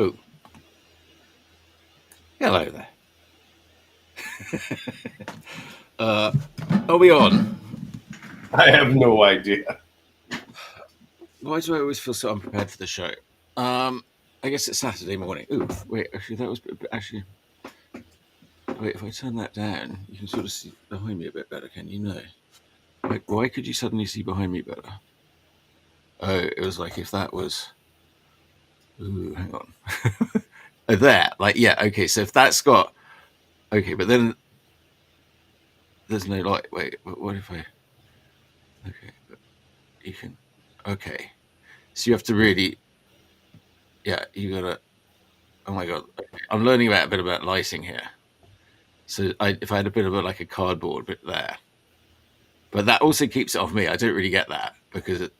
Oh. Hello there. Are we on? I have no idea. Why do I always feel so unprepared for the show? I guess it's Saturday morning. Ooh, wait, actually, that was actually. Wait, if I turn that down, you can sort of see behind me a bit better, can you? No. Like, why could you suddenly see behind me better? Oh, it was like if that was. Ooh, hang on. Oh, there. Like, yeah, okay, so if that's got. Okay, but then there's no light. Wait, what if I. Okay, but you can. Okay. So you have to really. Yeah, you gotta. Oh my god. Okay. I'm learning about a bit about lighting here. So if I had a bit of a cardboard bit there. But that also keeps it off me. I don't really get that because it.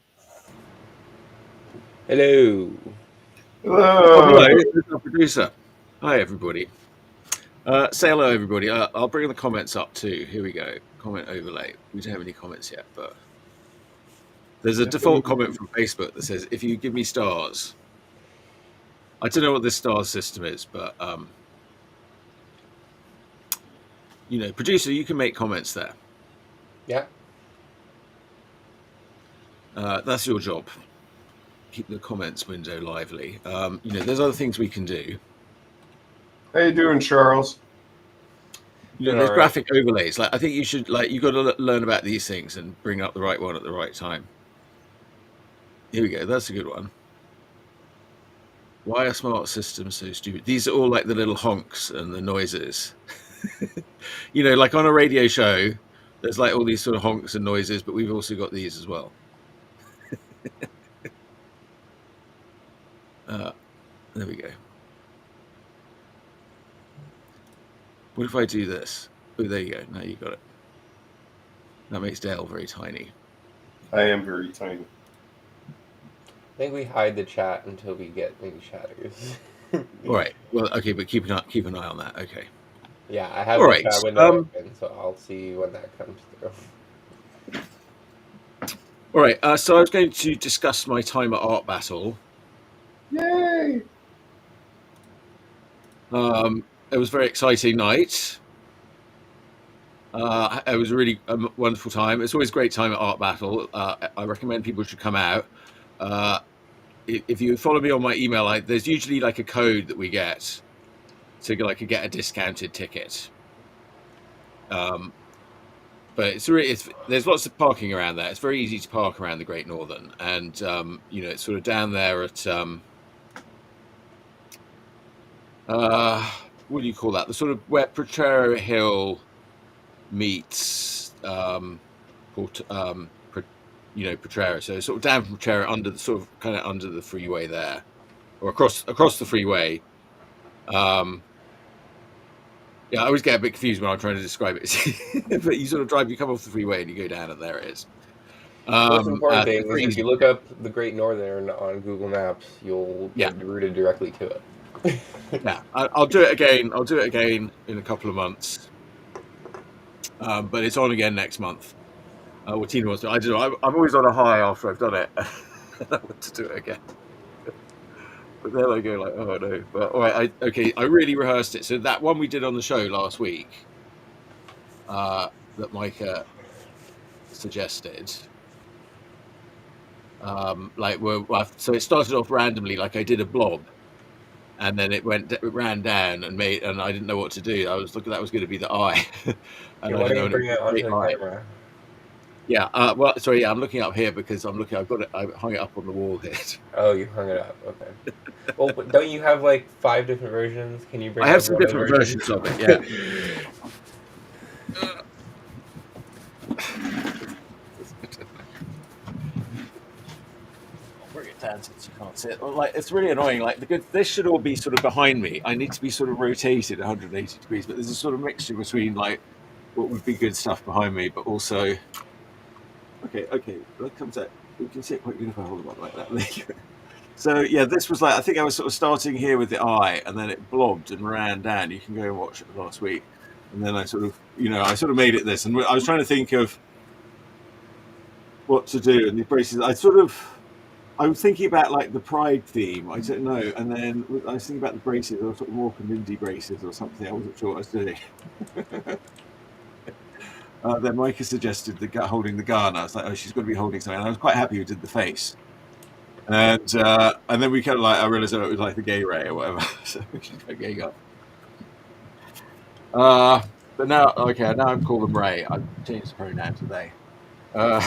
Hello. Oh, hello, this is our producer. Hi, everybody. Say hello, everybody. I'll bring the comments up too. Here we go. Comment overlay. We don't have any comments yet, but there's a default comment from Facebook that says, "If you give me stars." I don't know what this star system is, but producer, you can make comments there. Yeah. That's your job. Keep the comments window lively. There's other things we can do. How you doing, Charles? There's graphic overlays. Like, I think you should, you got to learn about these things and bring up the right one at the right time. Here we go. That's a good one. Why are smart systems so stupid? These are all like the little honks and the noises. Like on a radio show, there's like all these sort of honks and noises, but we've also got these as well. There we go. What if I do this? Oh, there you go. Now you got it. That makes Dale very tiny. I am very tiny. I think we hide the chat until we get maybe chatters. All right. Well, okay, but keep an eye on that. Okay. Yeah, I have the chat window open, so I'll see when that comes through. All right. So I was going to discuss my time at Art Battle. Yay! It was a very exciting night. It was a really wonderful time. It's always a great time at Art Battle. I recommend people should come out. If you follow me on my email, there's usually like a code that we get to get a discounted ticket. But there's lots of parking around there. It's very easy to park around the Great Northern, and it's sort of down there at what do you call that? The sort of where Proterra Hill meets Proterra. So sort of down from Proterra under the freeway there, or across the freeway. Yeah, I always get a bit confused when I'm trying to describe it. But you come off the freeway and you go down, and there it is. The most important thing is if you look up the Great Northern on Google Maps, you'll get routed directly to it. Yeah, I'll do it again. I'll do it again in a couple of months. But it's on again next month. What Tina wants to. I don't know. I'm always on a high after I've done it. I want to do it again. But then I go like, oh no. But all right, I really rehearsed it. So that one we did on the show last week, that Micah suggested. So it started off randomly, like I did a blob, and then it ran down and I didn't know what to do. I was looking, that was going to be the eye, and Why I didn't don't know you bring it onto the eye. camera? Yeah. Well, sorry. Yeah, I'm looking up here because I'm looking. I've got it. I hung it up on the wall here. Oh, you hung it up. Okay. Well, but don't you have like 5 different versions? Can you bring? I have some one of the different versions of it. Yeah. I'll bring it down since you can't see it. Well, like, it's really annoying. Like this should all be sort of behind me. I need to be sort of rotated 180 degrees, but there's a sort of mixture between like what would be good stuff behind me, but also. Okay. That comes out. We can see it quite good if I hold it up like that. There you go. So yeah, this was like, I think I was sort of starting here with the eye, and then it blobbed and ran down. You can go and watch it last week, and then I sort of made it this, and I was trying to think of what to do, and the braces. I was thinking about like the Pride theme. I don't know, and then I was thinking about the braces, or sort of Walker Mindy braces or something. I wasn't sure what I was doing. Then Micah suggested holding the gun. I was like, oh, she's got to be holding something. And I was quite happy who did the face. And then we kind of like, I realized it was like the gay ray or whatever. So she's got gay gun. But now I'm called them Ray. I've changed the pronoun today. And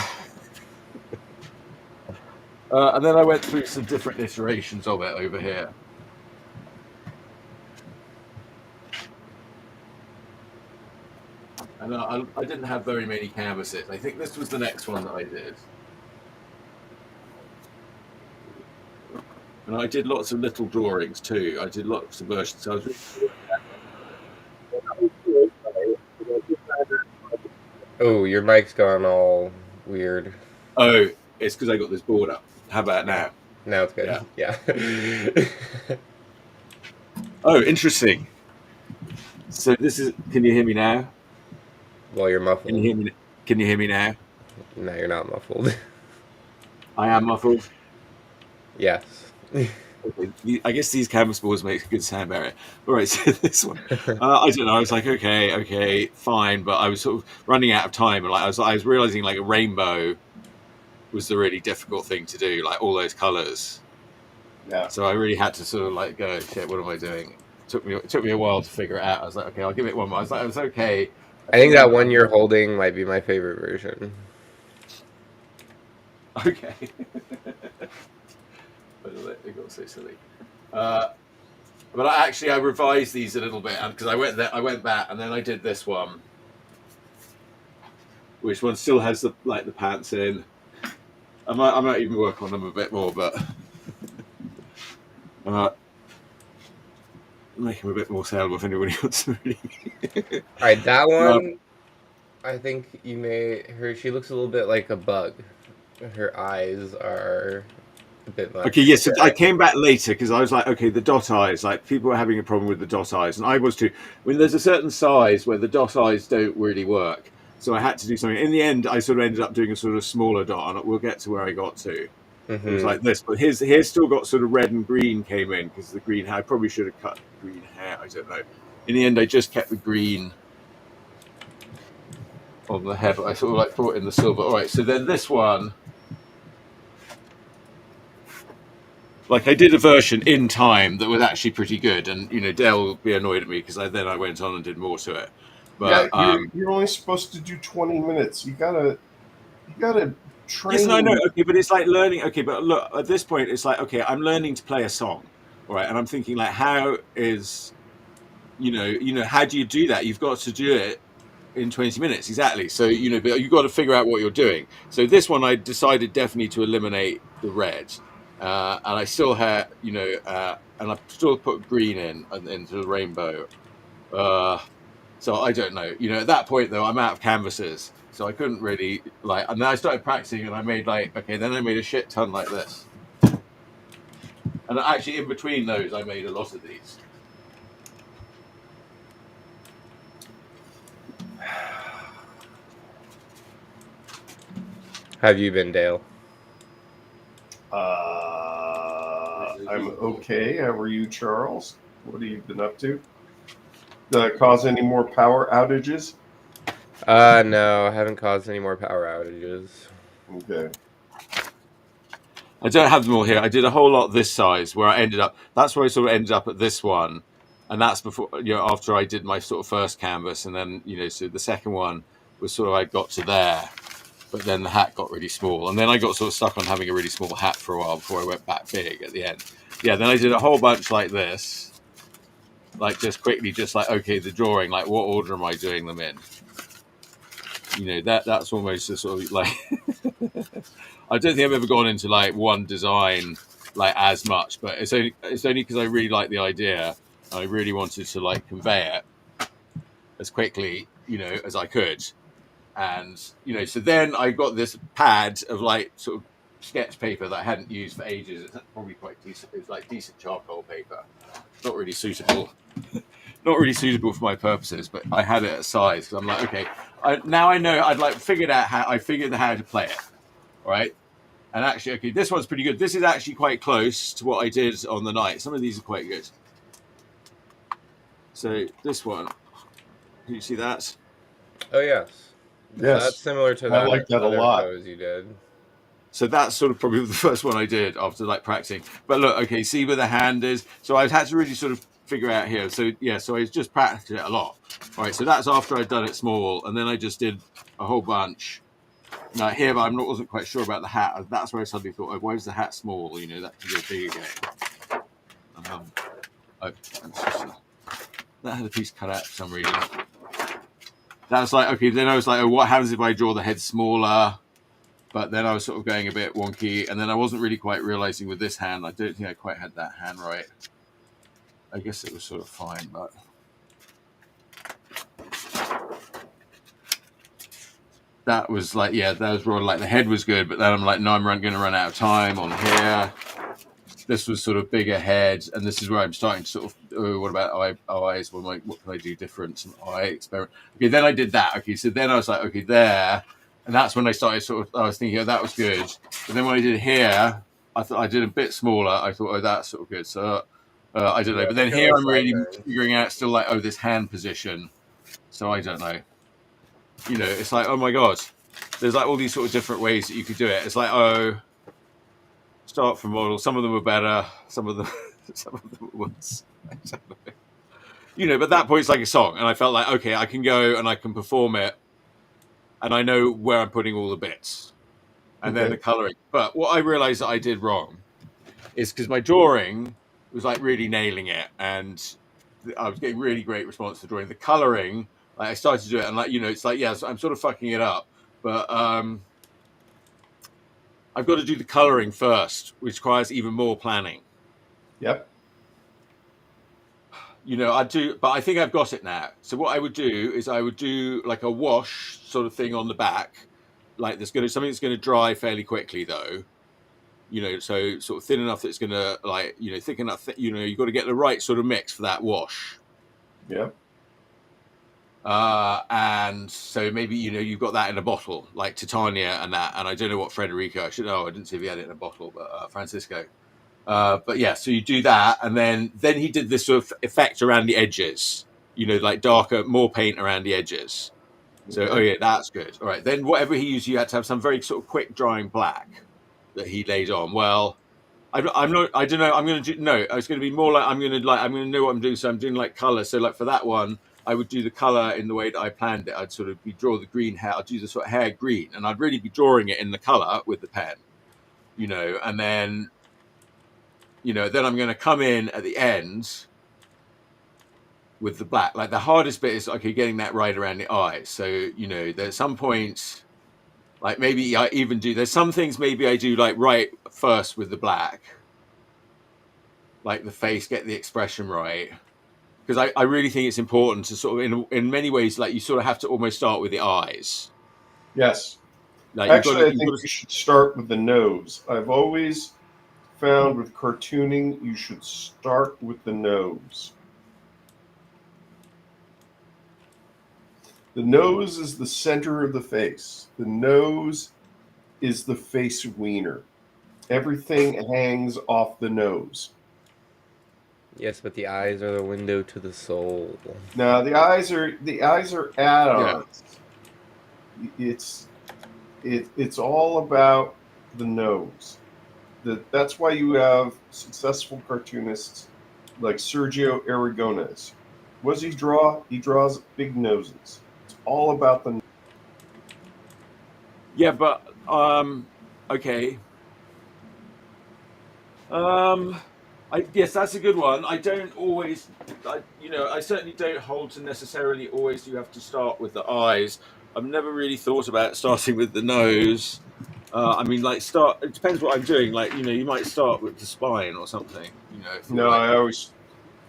then I went through some different iterations of it over here. And I didn't have very many canvases. I think this was the next one that I did. And I did lots of little drawings too. I did lots of versions. So I was Oh, your mic's gone all weird. Oh, it's because I got this board up. How about now? Now it's good. Yeah. Oh, interesting. So this is. Can you hear me now? Well, you're muffled. Can you hear me now? No, you're not muffled. I am muffled. Yes. Okay. I guess these canvas boards make a good sound barrier. All right, so this one, I don't know. I was like, okay, fine, but I was sort of running out of time, and like I was realizing like a rainbow was the really difficult thing to do, like all those colors. Yeah. So I really had to sort of like go, shit, what am I doing? It took me a while to figure it out. I was like, okay, I'll give it one more. I was like, it was okay. I think that one you're holding might be my favorite version. Okay. It got so silly. But I revised these a little bit because I went back, and then I did this one, which one still has the pants in. I might even work on them a bit more, but make them a bit more saleable if anybody wants to really. All right, that one. I think you made her. She looks a little bit like a bug. Her eyes are a bit much. Okay, yes. So I came back later because I was like, okay, the dot eyes. Like people were having a problem with the dot eyes, and I was too. I mean, there's a certain size where the dot eyes don't really work, so I had to do something. In the end, I sort of ended up doing a sort of smaller dot, and we'll get to where I got to. Mm-hmm. It was like this, but his still got sort of red and green came in because the green hair. I probably should have cut green hair. I don't know. In the end, I just kept the green on the head, but I sort of like brought in the silver. All right, so then this one. Like I did a version in time that was actually pretty good, and Dale will be annoyed at me because I went on and did more to it. But yeah, you're only supposed to do 20 minutes. You gotta train. Yes, I know. Okay, but it's like learning. Okay, but look, at this point, it's like, okay, I'm learning to play a song, all right, and I'm thinking like, how is, how do you do that? You've got to do it in 20 minutes exactly. So but you've got to figure out what you're doing. So this one, I decided definitely to eliminate the red. And I still had, and I still put green into the rainbow. So I don't know. At that point though, I'm out of canvases, so I couldn't really like. And then I started practicing, and I made then I made a shit ton like this. And actually, in between those, I made a lot of these. How have you been, Dale? I'm okay. How are you, Charles? What have you been up to? Cause any more power outages? No, I haven't caused any more power outages. Okay. I don't have them all here. I did a whole lot this size where I ended up. That's where I sort of ended up at this one, and that's before after I did my sort of first canvas, and then so the second one was sort of I got to there, but then the hat got really small, and then I got sort of stuck on having a really small hat for a while before I went back big at the end. Yeah, then I did a whole bunch like this, like just quickly, just like okay, the drawing, like what order am I doing them in? That's almost a sort of like I don't think I've ever gone into like one design like as much, but it's only because I really like the idea. I really wanted to like convey it as quickly as I could, and so then I got this pad of like sort of sketch paper that I hadn't used for ages. It's probably quite decent. It's like decent charcoal paper, not really suitable. Not really suitable for my purposes, but I had it at size because I'm like, okay, now I know. I'd like figured out how to play it, right? And actually, okay, this one's pretty good. This is actually quite close to what I did on the night. Some of these are quite good. So this one, can you see that? Oh yes, Yes. that's similar to I that like that a other lot. pose you did. So that's sort of probably the first one I did after like practicing. But look, okay, see where the hand is. So I've had to really sort of figure out here. So yeah, so I just practiced it a lot. All right, so that's after I'd done it small, and then I just did a whole bunch. Now here, but wasn't quite sure about the hat. That's where I suddenly thought, oh, why is the hat small? That could go big again. That had a piece cut out for some reason. That's like, okay, then I was like, oh, what happens if I draw the head smaller? But then I was sort of going a bit wonky, and then I wasn't really quite realizing with this hand. I don't think I quite had that hand right. I guess it was sort of fine, but that was like, yeah, that was really like the head was good, but then I'm like, no, I'm going to run out of time on here. This was sort of bigger head, and this is where I'm starting to sort of, oh, what about eyes? What can I do different? Some eye experiment. Okay, then I did that. Okay, so then I was like, okay, there. And that's when I started sort of, I was thinking, oh, that was good. But then when I did here, I thought I did a bit smaller. I thought, oh, that's sort of good. So I don't know. But then here I'm really figuring out still like, oh, this hand position. So I don't know. It's like, oh my God. There's like all these sort of different ways that you could do it. It's like, oh, start from model. Some of them were better. Some of them weren't. I don't know. But that point it's like a song. And I felt like, okay, I can go and I can perform it. And I know where I'm putting all the bits, and then the coloring. But what I realized that I did wrong is because my drawing was like really nailing it, and I was getting really great response to drawing. The coloring, like I started to do it, and like it's like so I'm sort of fucking it up, but I've got to do the coloring first, which requires even more planning. Yep. I do, but I think I've got it now. So what I would do is I would do like a wash sort of thing on the back, like something that's going to dry fairly quickly though. So sort of thin enough that it's going to like thick enough. You've got to get the right sort of mix for that wash. Yep. And so maybe you've got that in a bottle, like Titania and that. And I don't know what Federico. I didn't see if he had it in a bottle, but Francisco. But yeah, so you do that, and then he did this sort of effect around the edges, like darker, more paint around the edges. So oh yeah, that's good. All right, then whatever he used, you had to have some very sort of quick drying black that he laid on. Well, I'm not. I don't know. I'm going to do no. It's going to be more like I'm going to know what I'm doing. So I'm doing like color. So like for that one, I would do the color in the way that I planned it. I'd sort of draw the green hair. I'd do the sort of hair green, and I'd really be drawing it in the color with the pen, and then. Then I'm going to come in at the end with the black. Like the hardest bit is getting that right around the eyes. So there's some points, like maybe I even do. There's some things maybe I do like right first with the black, like the face, get the expression right. Because I really think it's important to sort of in many ways, like you sort of have to almost start with the eyes. Yes. Like Actually, I think you should start with the nose. I've always found with cartooning, you should start with the nose. The nose is the center of the face. The nose is the face wiener. Everything hangs off the nose. Yes, but the eyes are the window to the soul. Now the eyes are Yeah. add-ons. It's all about the nose. That's why you have successful cartoonists like Sergio Aragonés. What does he draw? He draws big noses. It's all about the. Yeah, but okay. Yes, that's a good one. I don't always, I certainly don't hold to necessarily always you have to start with the eyes. I've never really thought about starting with the nose. I mean, like it depends what I'm doing. Like, you might start with the spine or something. If you're No, like,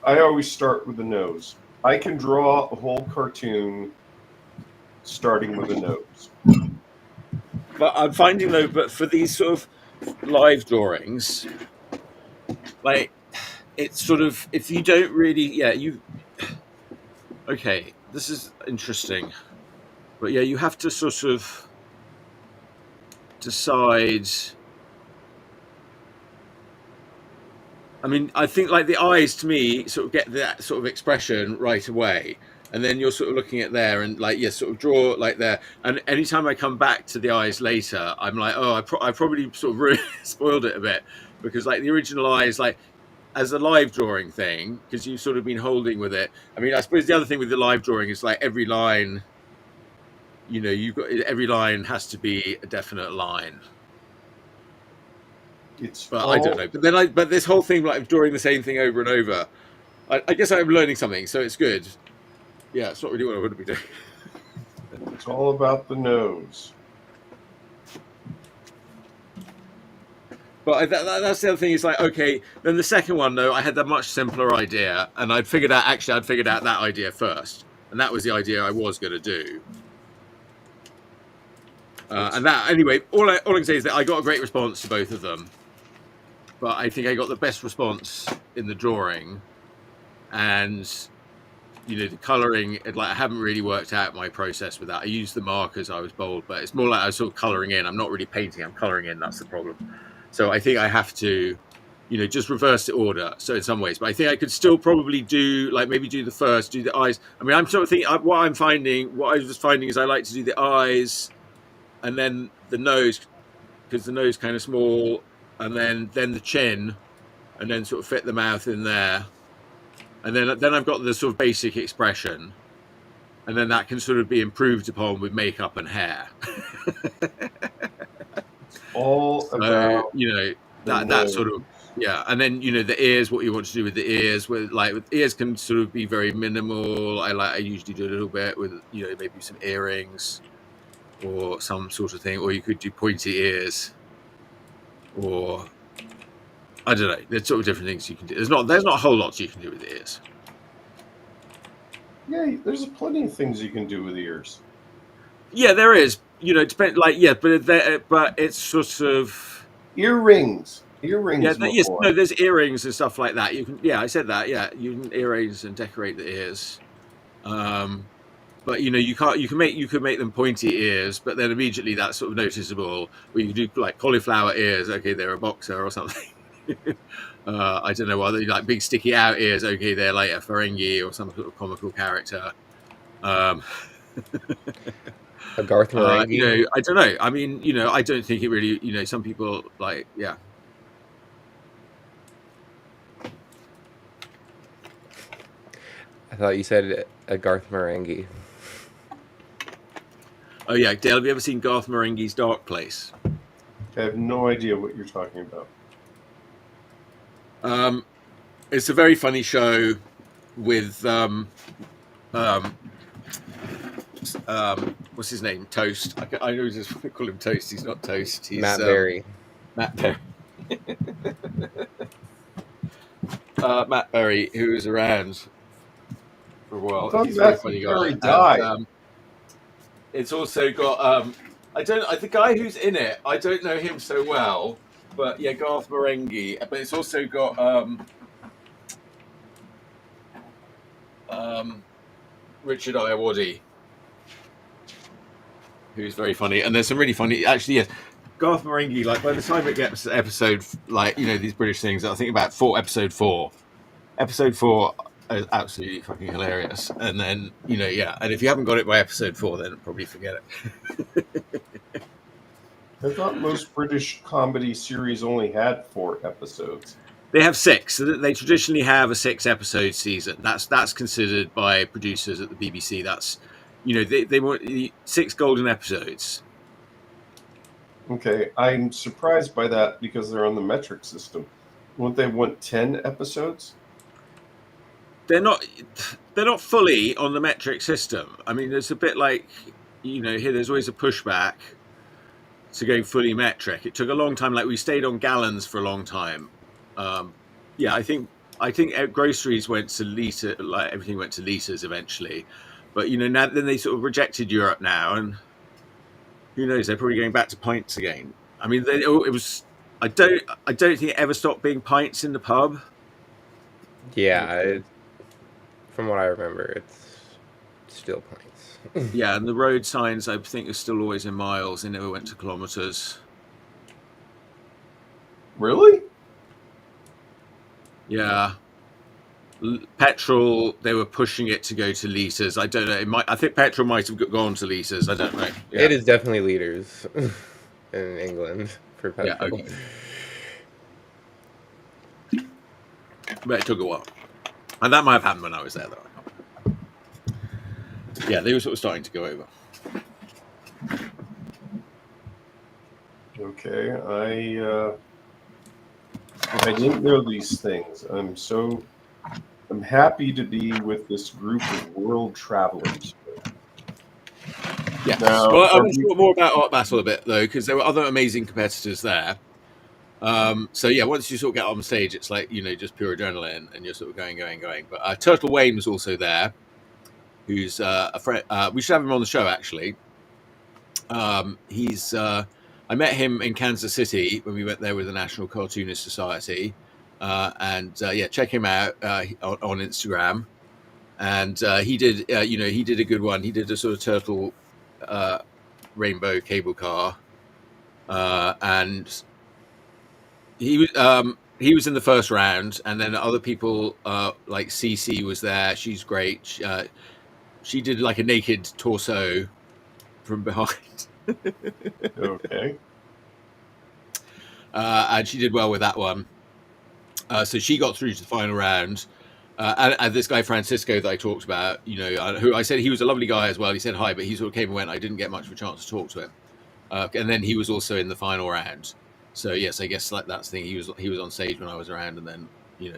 I always start with the nose. I can draw a whole cartoon starting with the nose. but I'm finding though, but for these sort of live drawings, like it's sort of if you don't really, okay, this is interesting, but yeah, you have to sort of decide. I mean, I think like the eyes to me sort of get that sort of expression right away. And then you're sort of looking at there and like, yeah, sort of draw like there. And anytime I come back to the eyes later, I'm like, oh, I probably sort of really spoiled it a bit because like the original eyes, like as a live drawing thing, because you've sort of been holding with it. I mean, I suppose the other thing with the live drawing is like every line, you've got every line has to be a definite line. But I don't know. But this whole thing, like drawing the same thing over and over, I guess I'm learning something, so it's good. Yeah, it's not really what I want to be doing. It's all about the nose. But that's the other thing. Is like, okay, then the second one though, I had a much simpler idea, and I'd figured out that idea first, and that was the idea I was going to do. And that anyway, all I can say is that I got a great response to both of them. But I think I got the best response in the drawing, and the colouring. Like I haven't really worked out my process with that. I used the markers. I was bold, but it's more like I was sort of colouring in. I'm not really painting. I'm colouring in. That's the problem. So I think I have to, just reverse the order. So in some ways, but I think I could still probably do like maybe do the first, do the eyes. I mean, I'm sort of thinking what I was finding is I like to do the eyes, and then the nose, because the nose kind of small. And then the chin, and then sort of fit the mouth in there, and then I've got the sort of basic expression, and then that can sort of be improved upon with makeup and hair. All about that sort of and then the ears, what you want to do with the ears, with ears can sort of be very minimal. I usually do a little bit with maybe some earrings or some sort of thing, or you could do pointy ears. Or I don't know. There's sort of different things you can do. There's not a whole lot you can do with the ears. Yeah, there's plenty of things you can do with ears. Yeah, there is. Depend but it's sort of earrings. Earrings. Yeah, there's earrings and stuff like that. You can. Yeah, I said that. Yeah, you can earrings and decorate the ears. But you can't. You could make them pointy ears, but then immediately that's sort of noticeable. Or you can do like cauliflower ears. Okay, they're a boxer or something. I don't know whether like big sticky out ears. Okay, they're like a Ferengi or some sort of comical character. A Garth Marenghi. I don't know. I mean, I don't think it really. Some people like, yeah. I thought you said a Garth Marenghi. Oh yeah, Dale, have you ever seen Garth Marenghi's Dark Place? I have no idea what you're talking about. It's a very funny show with what's his name? Toast. I know just want to call him Toast. He's not Toast. He's Matt Berry. Matt Berry. Matt Berry, who was around for a while. He's a very funny guy. Died. It's also got the guy who's in it. I don't know him so well, But yeah, Garth Marenghi. But it's also got Richard Ayoade, who's very funny. And there's some really funny. Actually, yes, Garth Marenghi. Like by the time it gets to episode, like these British things, I think about episode four. Episode four is absolutely fucking hilarious. And then yeah. And if you haven't got it by episode four, then probably forget it. I thought most British comedy series only had 4 episodes. They have 6. They traditionally have a 6-episode season. That's considered by producers at the BBC. That's they want 6 golden episodes. Okay, I'm surprised by that because they're on the metric system. Wouldn't they want 10 episodes? They're not fully on the metric system. I mean, there's a bit like here. There's always a pushback to going fully metric. It took a long time. Like we stayed on gallons for a long time. Yeah, I think groceries went to liter. Like everything went to liters eventually. But now then they sort of rejected Europe now, and who knows? They're probably going back to pints again. I mean, it was. I don't think it ever stopped being pints in the pub. Yeah, from what I remember, it's still pints. Yeah, and the road signs I think are still always in miles. They never went to kilometers. Really? Yeah. Petrol, they were pushing it to go to liters. I don't know. I think petrol might have gone to liters. I don't know. Yeah. It is definitely liters in England for petrol. Yeah, okay. But it took a while. And that might have happened when I was there, though. Yeah, they were sort of starting to go over. Okay, I didn't know these things. I'm happy to be with this group of world travelers. Yes. Now, Well, I want to talk more about Art Battle a bit, though, because there were other amazing competitors there. So yeah, once you sort of get on stage, it's like just pure adrenaline, and you're sort of going. But Turtle Wayne was also there, who's a friend. We should have him on the show actually. He's I met him in Kansas City when we went there with the National Cartoonist Society, and yeah, check him out on Instagram. And he did he did a good one. He did a sort of turtle rainbow cable car, and he was in the first round, and then other people like Cece was there. She's great. She did like a naked torso from behind. Okay. And she did well with that one. So she got through to the final round. And this guy Francisco that I talked about, who I said he was a lovely guy as well. He said hi, but he sort of came and went. I didn't get much of a chance to talk to him. And then he was also in the final round. So yes, I guess like that's the thing. He was on stage when I was around, and then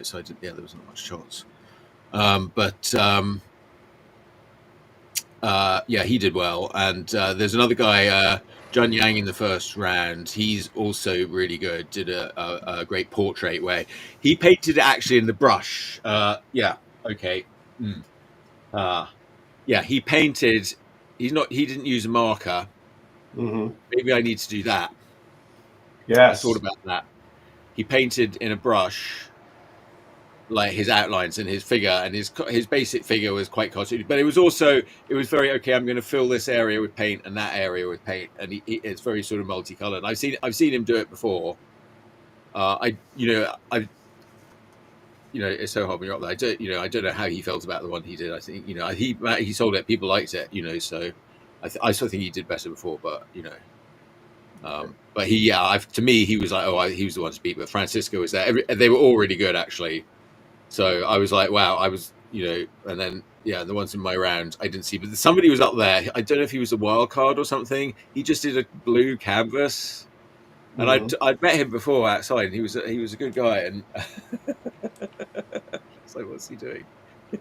so I did. Yeah, there wasn't much chance. Yeah, he did well. And there's another guy, Jun Yang, in the first round. He's also really good. Did a great portrait where he painted it actually in the brush. Yeah, okay. Yeah, he painted. He didn't use a marker. Mm-hmm. Maybe I need to do that. Yes. I thought about that. He painted in a brush, like his outlines and his figure, and his basic figure was quite cartoony. But it was very okay. I'm going to fill this area with paint and that area with paint, and it's very sort of multicolored. I've seen him do it before. It's so hard when you're up there. I don't know how he felt about the one he did. I think he sold it. People liked it. So I still think he did better before, but but to me, he was like, he was the one to beat. But Francisco was there. They were all really good, actually. So I was like, wow, I was, and then, yeah, the ones in my round, I didn't see. But somebody was up there. I don't know if he was a wild card or something. He just did a blue canvas. And I'd met him before outside. And he was a good guy. And it's like, what's he doing? I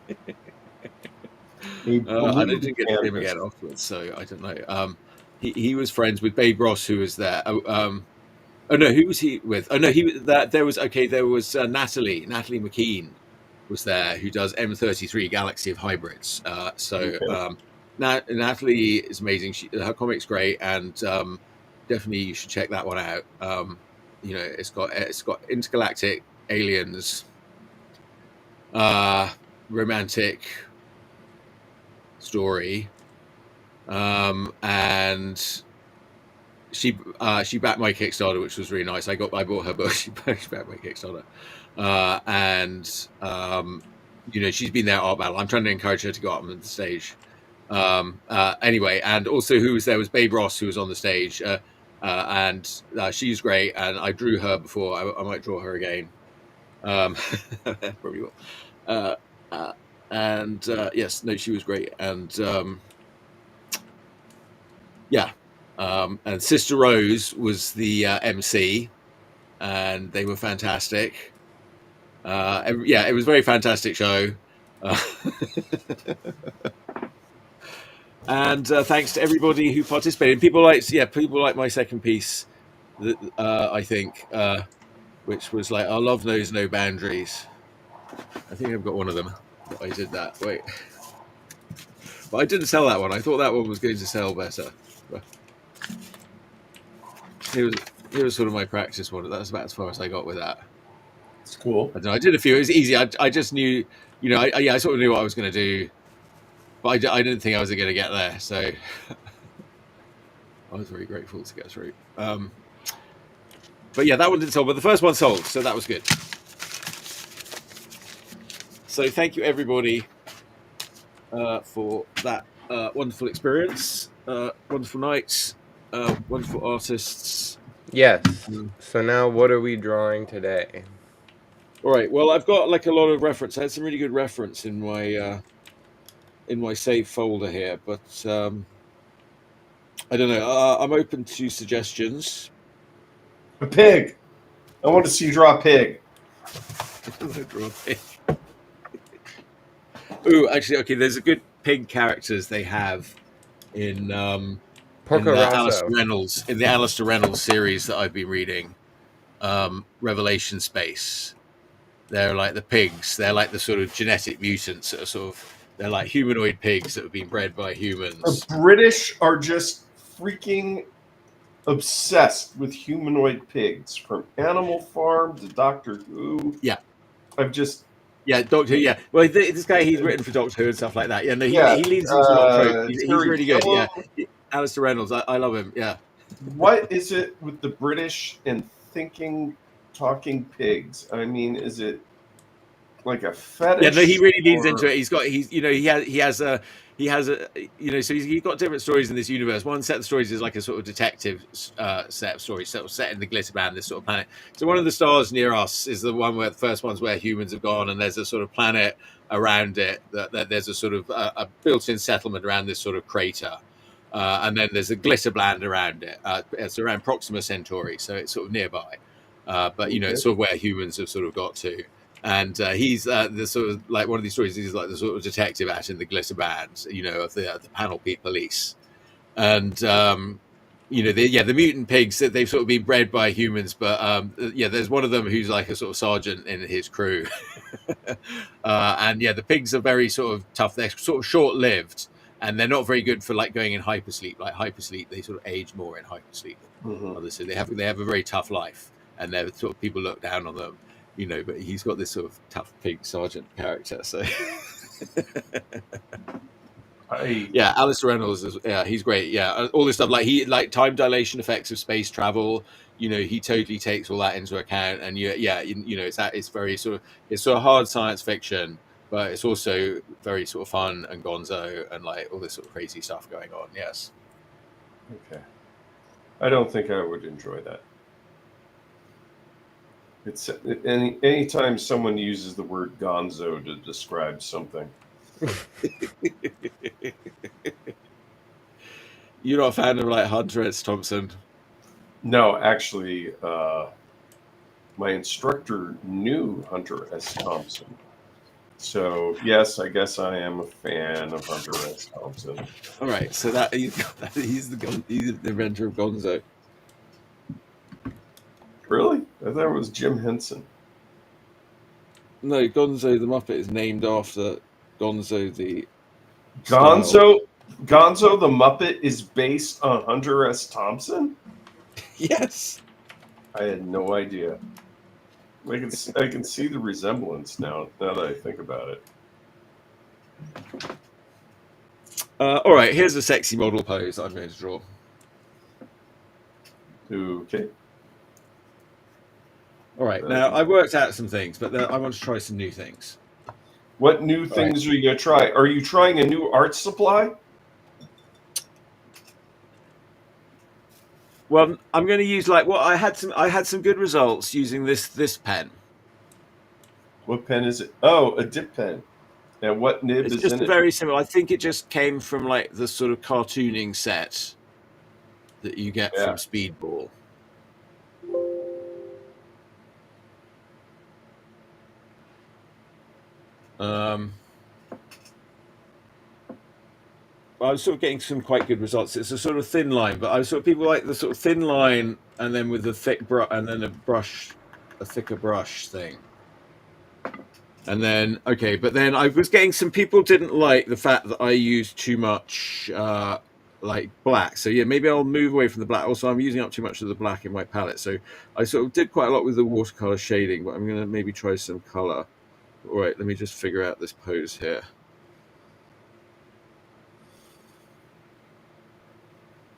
didn't get to see him again afterwards, so I don't know. He was friends with Babe Ross, who was there. Oh no, who was he with? Oh no, there was Natalie McKean was there, who does M33 Galaxy of Hybrids. Natalie is amazing. Her comic's great, and definitely you should check that one out. it's got intergalactic aliens, romantic story, and she backed my Kickstarter, which was really nice. I bought her book. She backed my Kickstarter, and she's been there at Art Battle. I'm trying to encourage her to go up on the stage. Anyway, and also who was there was Babe Ross, who was on the stage, and she's great. And I drew her before. I might draw her again. Probably will. And yes, no, she was great. And and Sister Rose was the MC, and they were fantastic. It was a very fantastic show. And thanks to everybody who participated. People like my second piece, that I think, which was like "Our love knows no boundaries." I think I've got one of them. I did that. Wait, but I didn't sell that one. I thought that one was going to sell better. It was sort of my practice one. That's about as far as I got with that. It's cool. I don't know. I did a few. It was easy. I just knew, I sort of knew what I was going to do, but I didn't think I was going to get there. So I was very grateful to get through. But yeah, that one didn't sell, but the first one sold, so that was good. So thank you everybody for that wonderful experience, wonderful nights, wonderful artists. Yes. So now, what are we drawing today? All right. Well, I've got like a lot of reference. I had some really good reference in my save folder here, but I don't know. I'm open to suggestions. A pig. I want to see you draw a pig. Draw a pig. Ooh, actually, okay. There's a good pig characters they have in Alistair Reynolds series that I've been reading, Revelation Space. They're like the pigs. They're like the sort of genetic mutants that are they're like humanoid pigs that have been bred by humans. The British are just freaking obsessed with humanoid pigs, from Animal Farm to Doctor Who. Yeah. Doctor Who. Yeah. Well, this guy, he's written for Doctor Who and stuff like that. Yeah, no, he leads into a lot of tropes. He's really good. Yeah, Alistair Reynolds, I love him. Yeah. What is it with the British and thinking, talking pigs? I mean, is it like a fetish? Yeah, no, he really leads into it. So he's got different stories in this universe. One set of stories is like a sort of detective set of stories, sort of set in the Glitterband, this sort of planet. So one of the stars near us is the one where the first one's where humans have gone, and there's a sort of planet around it that there's a sort of a built-in settlement around this sort of crater. And then there's a Glitterband around it. It's around Proxima Centauri, so it's sort of nearby. But it's sort of where humans have sort of got to. And he's the sort of like one of these stories. He's like the sort of detective out in the Glitterband, of the Panel Beat Police, and the mutant pigs that they've sort of been bred by humans. But there's one of them who's like a sort of sergeant in his crew, and the pigs are very sort of tough. They're sort of short-lived, and they're not very good for like going in hypersleep. Like hypersleep, they sort of age more in hypersleep. Obviously, they have a very tough life, and they're sort of people look down on them. But he's got this sort of tough pig sergeant character. So, Alistair Reynolds he's great. Yeah, all this stuff like time dilation effects of space travel. He totally takes all that into account, and it's very sort of hard science fiction, but it's also very sort of fun and gonzo and like all this sort of crazy stuff going on. Yes. Okay. I don't think I would enjoy that. It's anytime someone uses the word gonzo to describe something. You're not a fan of like Hunter S. Thompson? No, actually, my instructor knew Hunter S. Thompson. So yes, I guess I am a fan of Hunter S. Thompson. All right, so he's the inventor of gonzo. Really? I thought it was Jim Henson. No, Gonzo the Muppet is named after Gonzo the Gonzo the Muppet is based on Hunter S. Thompson? Yes. I had no idea. I can see the resemblance now that I think about it. All right, here's a sexy model pose I'm going to draw. Okay. All right, now I worked out some things, but I want to try some new things. What new things are you going to try? Are you trying a new art supply? Well, I'm going to use I had some good results using this pen. What pen is it? Oh, a dip pen. And what nib It's is just in it? very similar. I think it just came from like the sort of cartooning set that you get from Speedball. I was sort of getting some quite good results. It's a sort of thin line, but I was sort of people like the sort of thin line and then with the thick brush and then a thicker brush thing. And then but then I was getting some people didn't like the fact that I used too much like black. So yeah, maybe I'll move away from the black. Also, I'm using up too much of the black in my palette. So I sort of did quite a lot with the watercolor shading, but I'm gonna maybe try some color. All right, let me just figure out this pose here.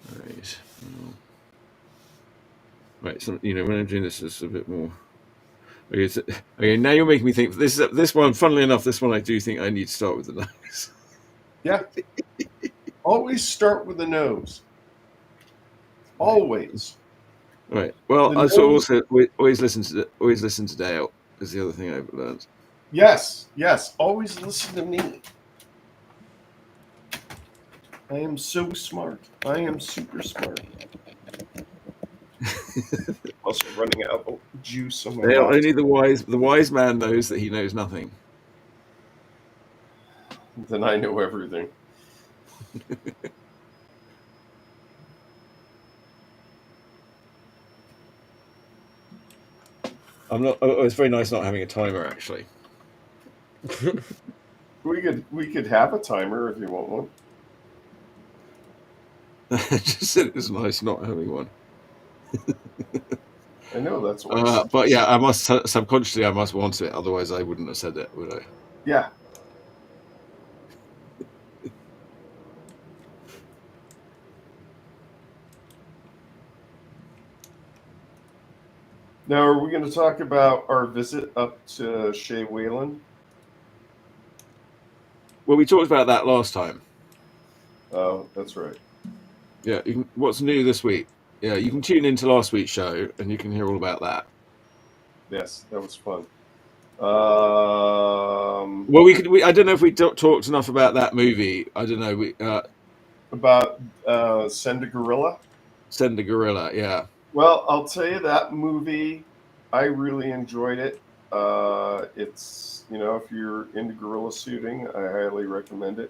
All right. Right, so when I'm doing this, it's a bit more. Okay, now you're making me think. This one, funnily enough, this one I do think I need to start with the nose. Yeah. Always start with the nose. Always. Right. Well, I also always listen to Dale. Is the other thing I've learned. Yes. Always listen to me. I am so smart. I am super smart. Also running out of juice on my box. Only the wise man knows that he knows nothing. Then I know everything. I'm not. Oh, it's very nice not having a timer. Actually, we could have a timer if you want one. just said it's nice not having one. I know that's what. But yeah, I must subconsciously I must want it. Otherwise, I wouldn't have said it, would I? Yeah. Now, are we going to talk about our visit up to Shea Whalen? Well, we talked about that last time. Oh, that's right. Yeah. What's new this week? Yeah, you can tune into last week's show and you can hear all about that. Yes, that was fun. Well, I don't know if we talked enough about that movie. I don't know. About Send a Gorilla? Send a Gorilla, yeah. Well, I'll tell you that movie, I really enjoyed it. It's, if you're into gorilla shooting, I highly recommend it.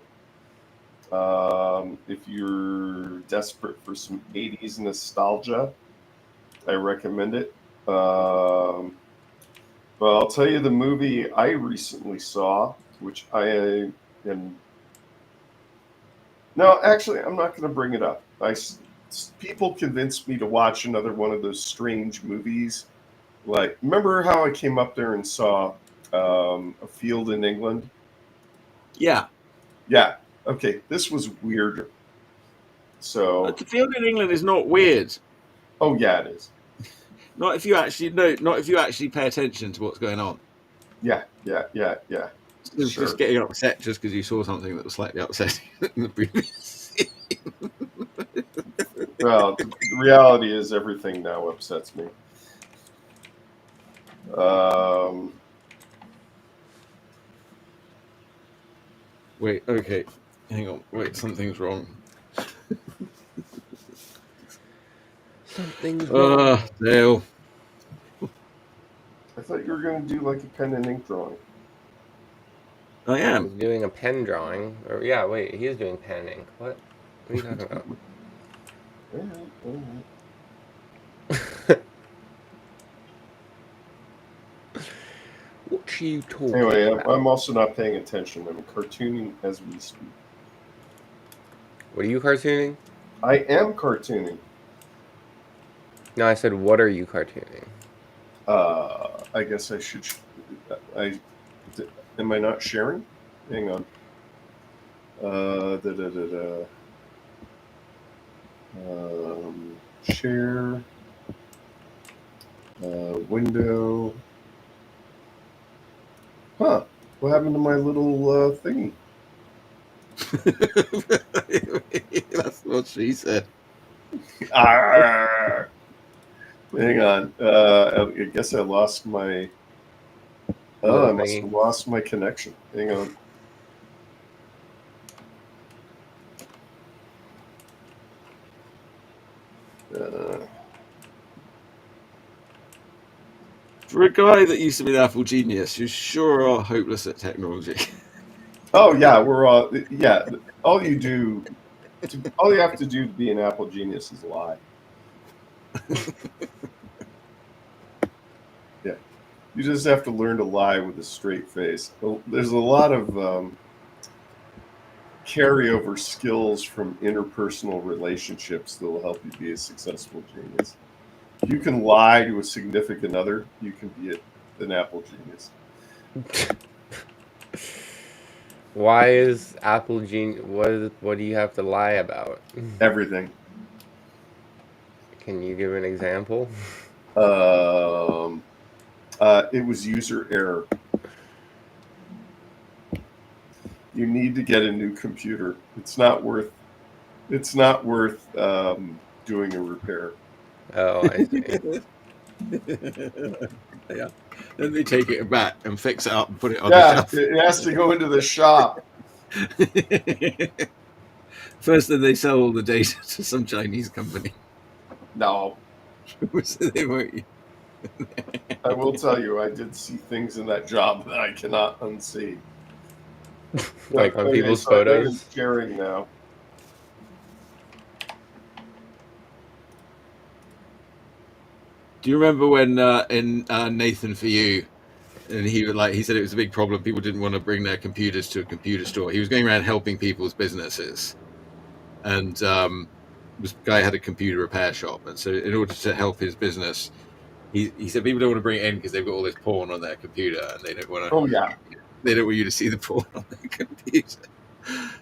If you're desperate for some 80s nostalgia, I recommend it. But I'll tell you the movie I recently saw, which I am. No, actually, I'm not going to bring it up. People convinced me to watch another one of those strange movies. Like, remember how I came up there and saw A Field in England? Yeah. Yeah. Okay, this was weirder. So The Field in England is not weird. Oh yeah, it is. Not if you actually pay attention to what's going on. Yeah. It's Sure. just getting upset just because you saw something that was slightly upsetting in the previous scene. Well, the reality is everything now upsets me. Wait, okay. Hang on. Wait, something's wrong. Something's wrong. Dale. I thought you were going to do like a pen and ink drawing. I am. He's doing a pen drawing. Or yeah, wait, he is doing pen and ink. What are you talking about? All right. What are you talking Anyway, about? I'm also not paying attention. I'm cartooning as we speak. What are you cartooning? I am cartooning. No, I said, what are you cartooning? I guess I should. Am I not sharing? Hang on. Da, da, da, da. Share. Window. Huh. What happened to my little thingy? That's what she said. Arr! Hang on. I guess I lost my. Oh, Little I must thingy. have lost my connection. Hang on. For a guy that used to be an Apple genius, you sure are hopeless at technology. Oh yeah, we're all yeah. All you do, all you have to do to be an Apple genius is lie. Yeah, you just have to learn to lie with a straight face. There's a lot of carryover skills from interpersonal relationships that will help you be a successful genius. If you can lie to a significant other, you can be an Apple genius. Why is Apple Genius? What do you have to lie about? Everything. Can you give an example? Um, it was user error. You need to get a new computer. It's not worth. It's not worth doing a repair. Oh, I see. Yeah. Then they take it back and fix it up and put it on the Yeah, shelf. it has to go into the shop. First, then they sell all the data to some Chinese company. No, So they won't. I will tell you, I did see things in that job that I cannot unsee. Like on Okay, people's so I think I'm photos. sharing now. Do you remember when in Nathan for You, and he said it was a big problem. People didn't want to bring their computers to a computer store. He was going around helping people's businesses, and this guy had a computer repair shop, and so in order to help his business, he said people don't want to bring it in because they've got all this porn on their computer, and Oh yeah, they don't want you to see the porn on their computer.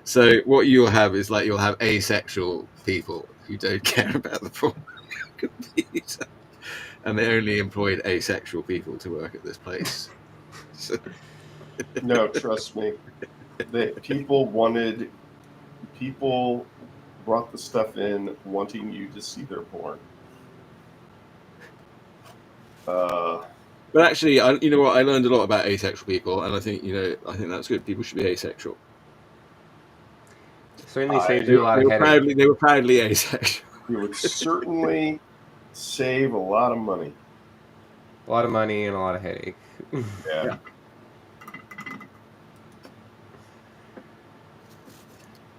So what you'll have is you'll have asexual people who don't care about the porn on their computer, and they only employed asexual people to work at this place. So, no, trust me. People brought the stuff in wanting you to see their porn. but actually, you know what? I learned a lot about asexual people, and I think that's good. People should be asexual. It certainly saves I you a lot of headache. They were proudly asexual. it would certainly save a lot of money. A lot of money and a lot of headache. Yeah. Yeah.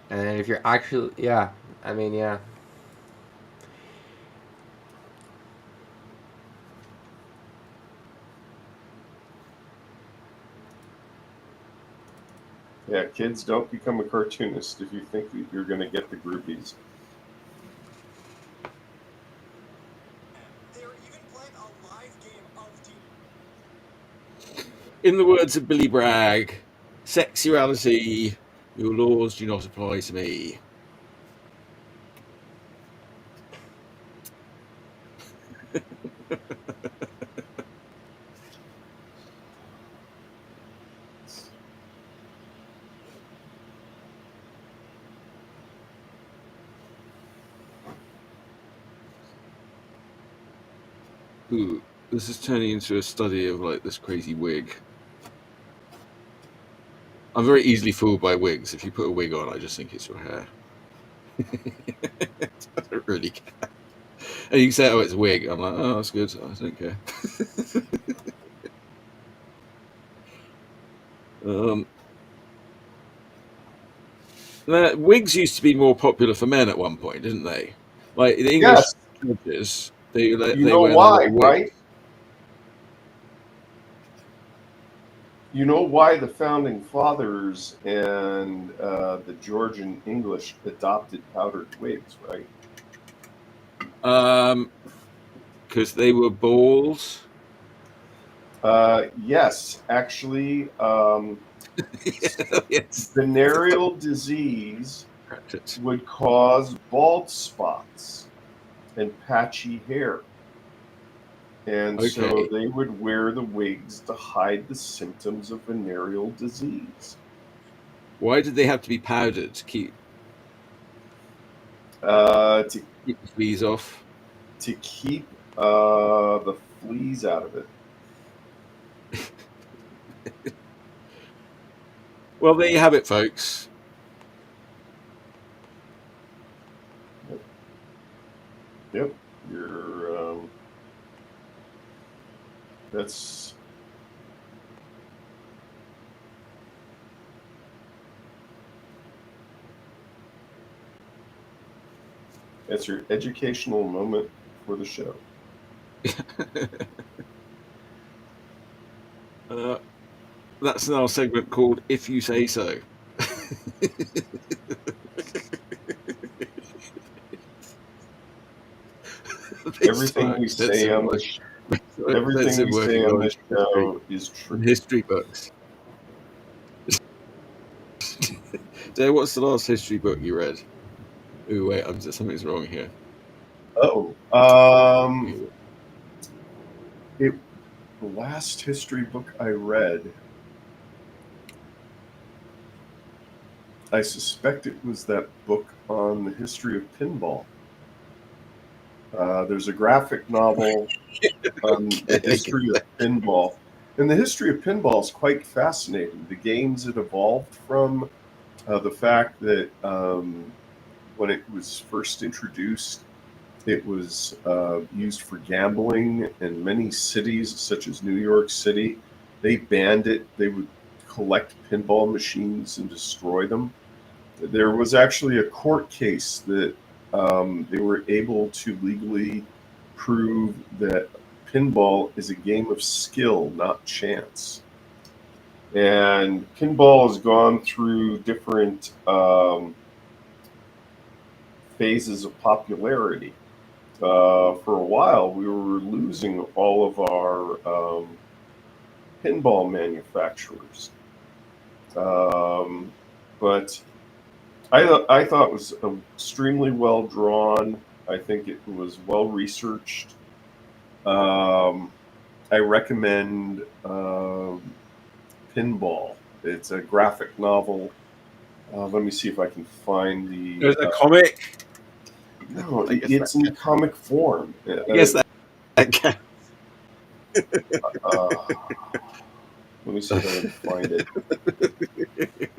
And then if you're actually, yeah, I mean, yeah. Yeah, kids, don't become a cartoonist if you think that you're going to get the groupies. In the words of Billy Bragg, sexuality, your laws do not apply to me. Ooh, this is turning into a study of this crazy wig. I'm very easily fooled by wigs. If you put a wig on, I just think it's your hair. I don't really care. And you can say, "Oh, it's a wig." I'm like, "Oh, that's good. I don't care." Wigs used to be more popular for men at one point, didn't they? Like the English Yes, judges, you they know wear their why, little wigs. right? You know why the founding fathers and the Georgian English adopted powdered wigs, right? Um, because they were balls. Yes, actually, Yes. venereal disease Cratchit. would cause bald spots and patchy hair. And so Okay. they would wear the wigs to hide the symptoms of venereal disease. Why did they have to be powdered to keep To the fleas off? keep the fleas out of it. Well, there you have it, folks. Yep, you're. That's your educational moment for the show. That's our segment called "If You Say So." Everything we say on the everything we say on this show is true. History books. Dave, what's the last history book you read? Ooh, wait, something's wrong here. Oh, the last history book I read, I suspect it was that book on the history of pinball. There's a graphic novel on the history of pinball. And the history of pinball is quite fascinating. The games it evolved from, the fact that when it was first introduced, it was used for gambling in many cities, such as New York City. They banned it. They would collect pinball machines and destroy them. There was actually a court case that they were able to legally prove that pinball is a game of skill, not chance. And pinball has gone through different phases of popularity. For a while, we were losing all of our pinball manufacturers. But I thought it was extremely well drawn. I think it was well researched. I recommend Pinball. It's a graphic novel. Let me see if I can find the. There's a comic. No, it's in comic form. I guess that counts. Let me see if I can find it.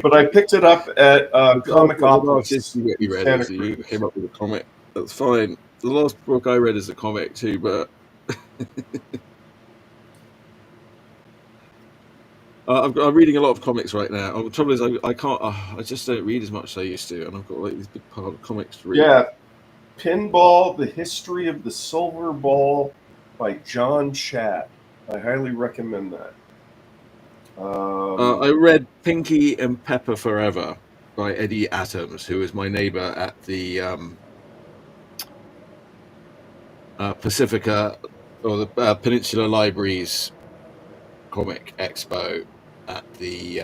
But I picked it up at Comicopolis. You read Santa it, so you Cruz. came up with a comic. That's fine. The last book I read is a comic too, but I'm reading a lot of comics right now. The trouble is, I can't. I just don't read as much as I used to, and I've got like these big pile of comics to read. Yeah, Pinball: The History of the Silver Ball by John Chad. I highly recommend that. I read Pinky and Pepper Forever by Eddie Adams, who is my neighbor at the Pacifica or the Peninsula Libraries Comic Expo at the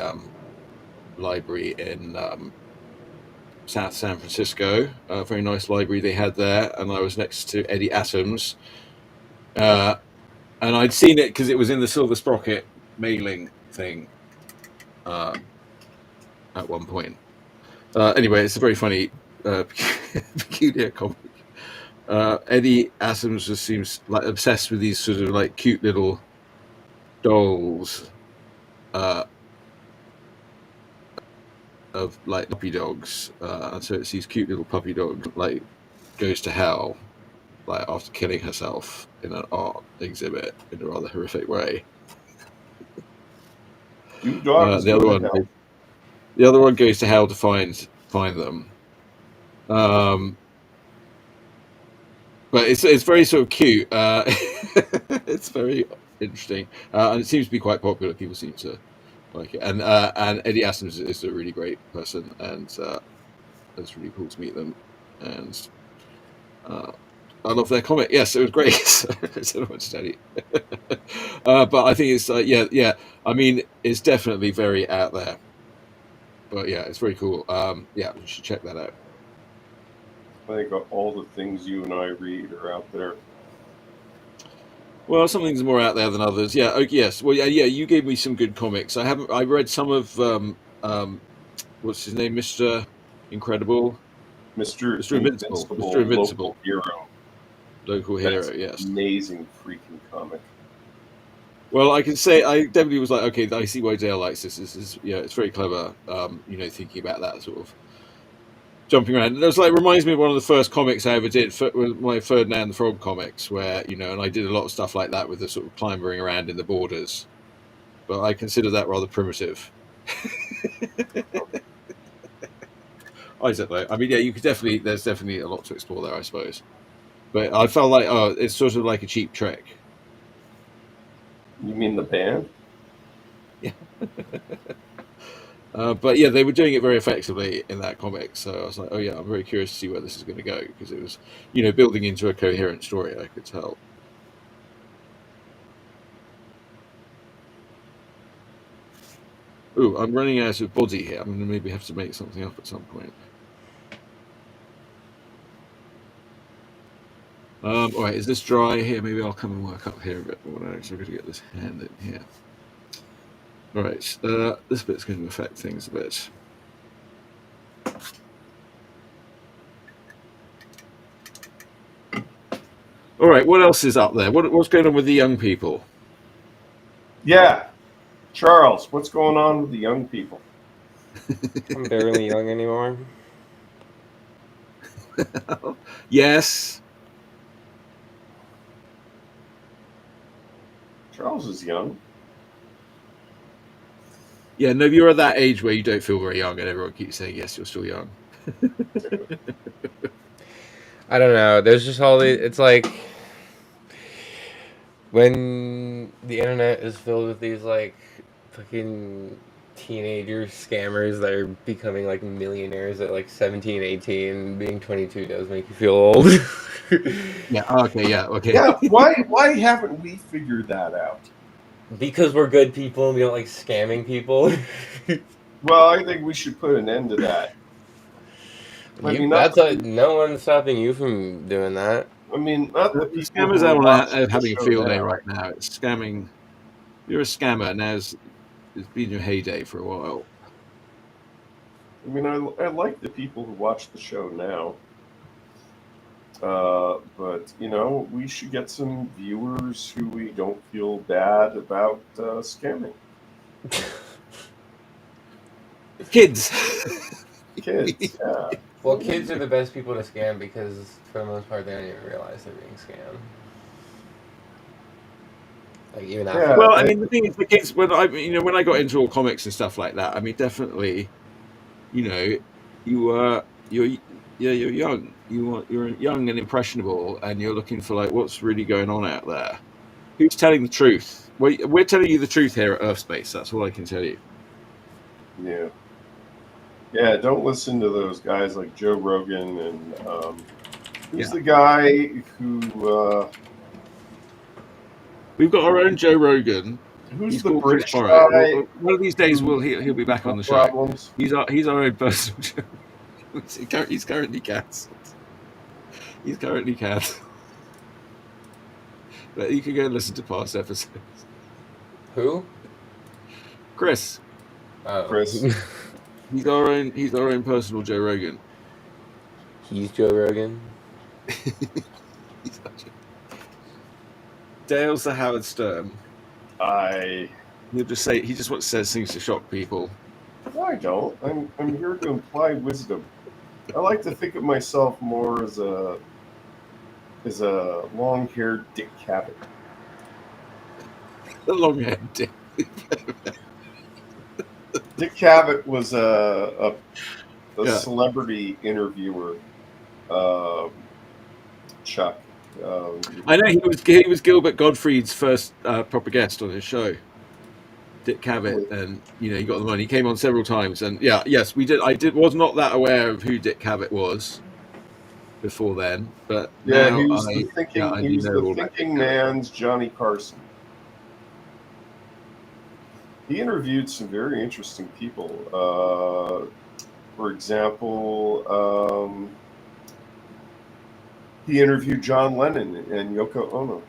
library in South San Francisco. A very nice library they had there, and I was next to Eddie Adams. And I'd seen it because it was in the Silver Sprocket mailing thing at one point. Anyway, it's a very funny, peculiar comic. Eddie Adams just seems like obsessed with these sort of like cute little dolls of like puppy dogs, and so it's these cute little puppy dogs like goes to hell like after killing herself in an art exhibit in a rather horrific way. Do dogs The other one goes to hell to find them. But it's very sort of cute. It's very interesting, and it seems to be quite popular. People seem to like it, and Eddie Adams is a really great person, and it's really cool to meet them. And I love their comic. Yes, it was great. I don't know what to tell you. But I think it's yeah. I mean, it's definitely very out there. But yeah, it's very cool. Yeah, you should check that out. I think all the things you and I read are out there. Well, some things are more out there than others. Yeah. Oh, yes. Well, yeah. You gave me some good comics. I haven't. I read some of what's his name, Mister Incredible, Mr. Mister Invincible, Mister Invincible Invincible, Local Hero. local That's hero. an Yes. amazing freaking comic. Well, I can say I definitely was like, okay, I see why Dale likes this. This is yeah, it's very clever. Thinking about that sort of jumping around. And it was like reminds me of one of the first comics I ever did, was my Ferdinand the Frog comics, where and I did a lot of stuff like that with the sort of clambering around in the borders. But I consider that rather primitive. I don't know. I mean, yeah, there's definitely a lot to explore there, I suppose. But I felt like, it's sort of like a cheap trick. You mean the band? Yeah. But yeah, they were doing it very effectively in that comic. So I was like, oh yeah, I'm very curious to see where this is going to go, because it was, building into a coherent story, I could tell. Ooh, I'm running out of body here. I'm going to maybe have to make something up at some point. All right, is this dry here? Maybe I'll come and work up here a bit more now, so I'm going to get this hand in here. All right, this bit's going to affect things a bit. All right, what else is up there? What's going on with the young people? Yeah. Charles, what's going on with the young people? I'm barely young anymore. Yes. Charles is young. Yeah, no, you're at that age where you don't feel very young, and everyone keeps saying, yes, you're still young. I don't know. There's just all these. It's like when the internet is filled with these like fucking teenager scammers that are becoming like millionaires at like 17, 18. Being 22 does make you feel old. Yeah. Okay. Yeah. Okay. Yeah. Why haven't we figured that out? Because we're good people and we don't like scamming people. Well, I think we should put an end to that. No one's stopping you from doing that. I mean, not the The people scammers who are watching are the having a show field day now. right now. It's scamming. You're a scammer now. It's been your heyday for a while. I mean, I like the people who watch the show now. But, we should get some viewers who we don't feel bad about scamming. Kids. Kids, yeah. Well, kids are the best people to scam because, for the most part, they don't even realize they're being scammed. Like even after. Yeah. Well, I mean, the thing is, the kids. When I got into all comics and stuff like that, I mean, definitely, you're young. You're young and impressionable, and you're looking for like what's really going on out there. Who's telling the truth? We're telling you the truth here at Urfspace. That's all I can tell you. Yeah. Yeah, don't listen to those guys like Joe Rogan and who's the guy who we've got our own Joe Rogan. Who's He's the called British Chris guy? Morrow. One of these days he'll be back on the show. Problems. He's our own personal Joe. He's currently cancelled. He's currently cancelled. But you can go and listen to past episodes. Who? Chris. Oh. Chris. He's our own personal Joe Rogan. He's Joe Rogan. Dale's the Howard Stern. He'll just say he just says things to shock people. No, I don't. I'm here to imply wisdom. I like to think of myself more as a long-haired Dick Cavett. The long-haired Dick. Dick Cavett was a celebrity interviewer. Chuck. I know he was Gilbert Gottfried's first proper guest on his show. Dick Cavett, and he got the money. He came on several times, and yes, we did. I was not that aware of who Dick Cavett was. before then, but Yeah, now he was the I he do was know the all about thinking Kelly. man's Johnny Carson. He interviewed some very interesting people. For example, he interviewed John Lennon and Yoko Ono.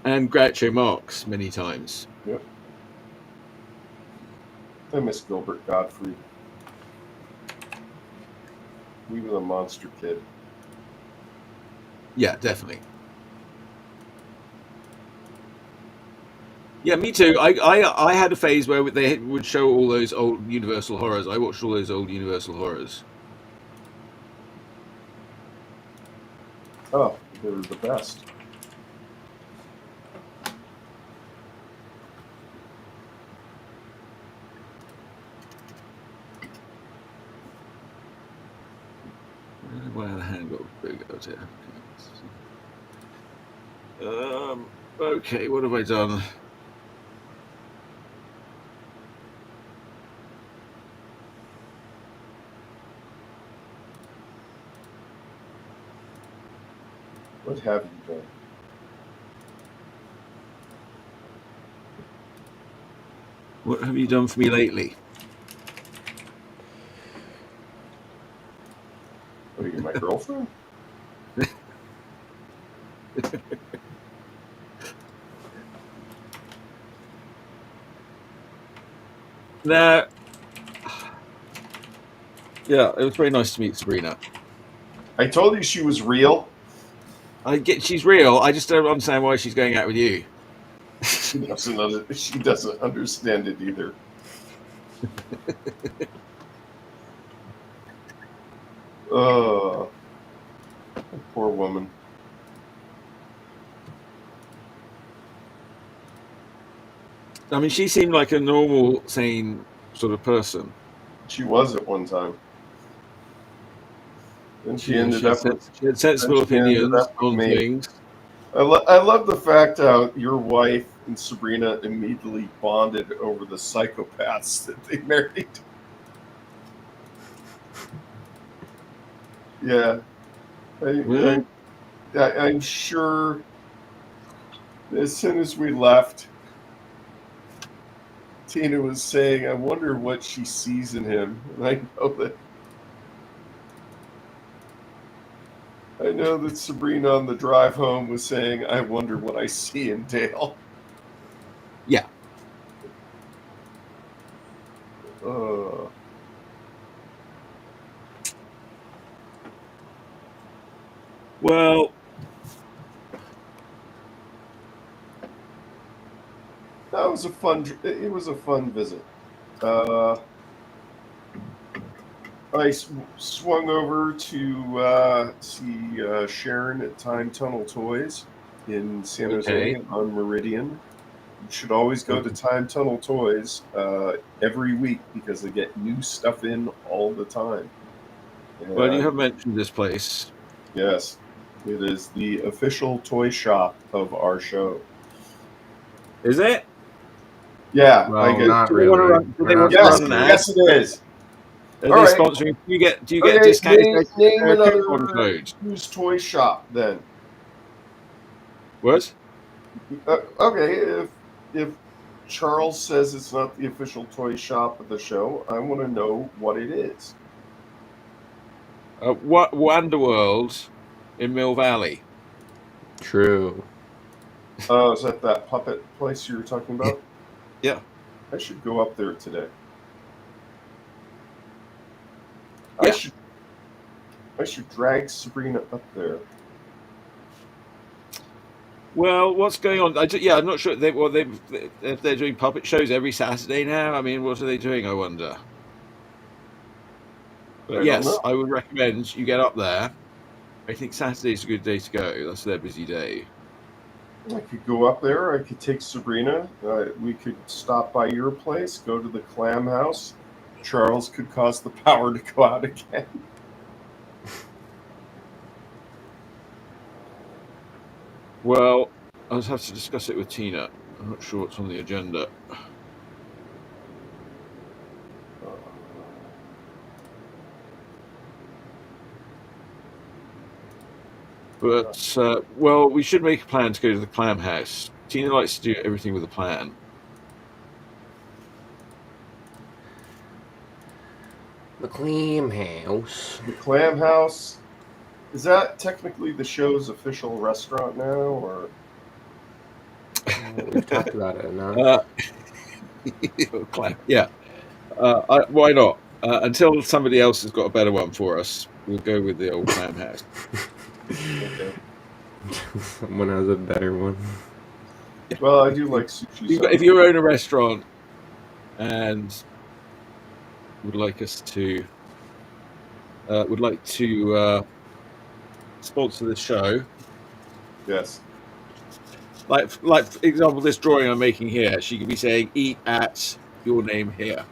And Groucho Marx many times. Yep. I miss Gilbert Gottfried. He was a monster kid. Yeah, definitely. Yeah, me too. I had a phase where they would show all those old Universal horrors. I watched all those old Universal horrors. Oh, they were the best. Where the handle goes here. Okay, what have I done? What have you done? What have you done for me lately? What are you, my girlfriend? No. Yeah, it was very nice to meet Sabrina. I told you she was real. I get she's real. I just don't understand why she's going out with you. She doesn't understand it either. Oh, poor woman. I mean, she seemed like a normal, sane sort of person. She was at one time. Then she ended up with. She had Then sensible she ended opinions up with on me. things. I love the fact how your wife and Sabrina immediately bonded over the psychopaths that they married. Yeah, Yeah. I'm sure as soon as we left, Tina was saying, "I wonder what she sees in him," and I know that Sabrina on the drive home was saying, "I wonder what I see in Dale." Yeah. Uh, Well, that was a fun. It was a fun visit. Uh, I swung over to see Sharon at Time Tunnel Toys in San Jose okay. on Meridian. You should always go to Time Tunnel Toys every week because they get new stuff in all the time. Well, you And have mentioned this place. yes, it is the official toy shop of our show. Is it? Yeah, I Well, get. not Do they want to really. run? Do We're they not want to Yes, run an ad? sponsored. yes, it is. Are All they right. sponsoring? Do you get a Okay, discount? Is name there a another coupon code? used toy shop then. What? Okay, if Charles says it's not the official toy shop of the show, I want to know what it is. What Wonderworld in Mill Valley? True. Oh, is that puppet place you were talking about? Yeah. I should go up there today. I Yeah. should I should drag Sabrina up there. Well, what's going on? I'm not sure. If they're doing puppet shows every Saturday now. I mean, what are they doing? I wonder. But I don't yes, know. I would recommend you get up there. I think Saturday's a good day to go. That's their busy day. I could go up there. I could take Sabrina. We could stop by your place, go to the clam house. Charles could cause the power to go out again. Well, I'll have to discuss it with Tina. I'm not sure what's on the agenda. But well, we should make a plan to go to the clam house. Tina likes to do everything with a plan. The Clam House. The Clam House. Is that technically the show's official restaurant now, or We've talked about it enough. Clam, yeah. Why not? Until somebody else has got a better one for us, we'll go with the old clam house. okay? Someone has a better one. Well, I do like sushi. If you own a restaurant and would like us to, would like to sponsor the show, Yes. like for example, this drawing I'm making here, she could be saying, "Eat at your name here."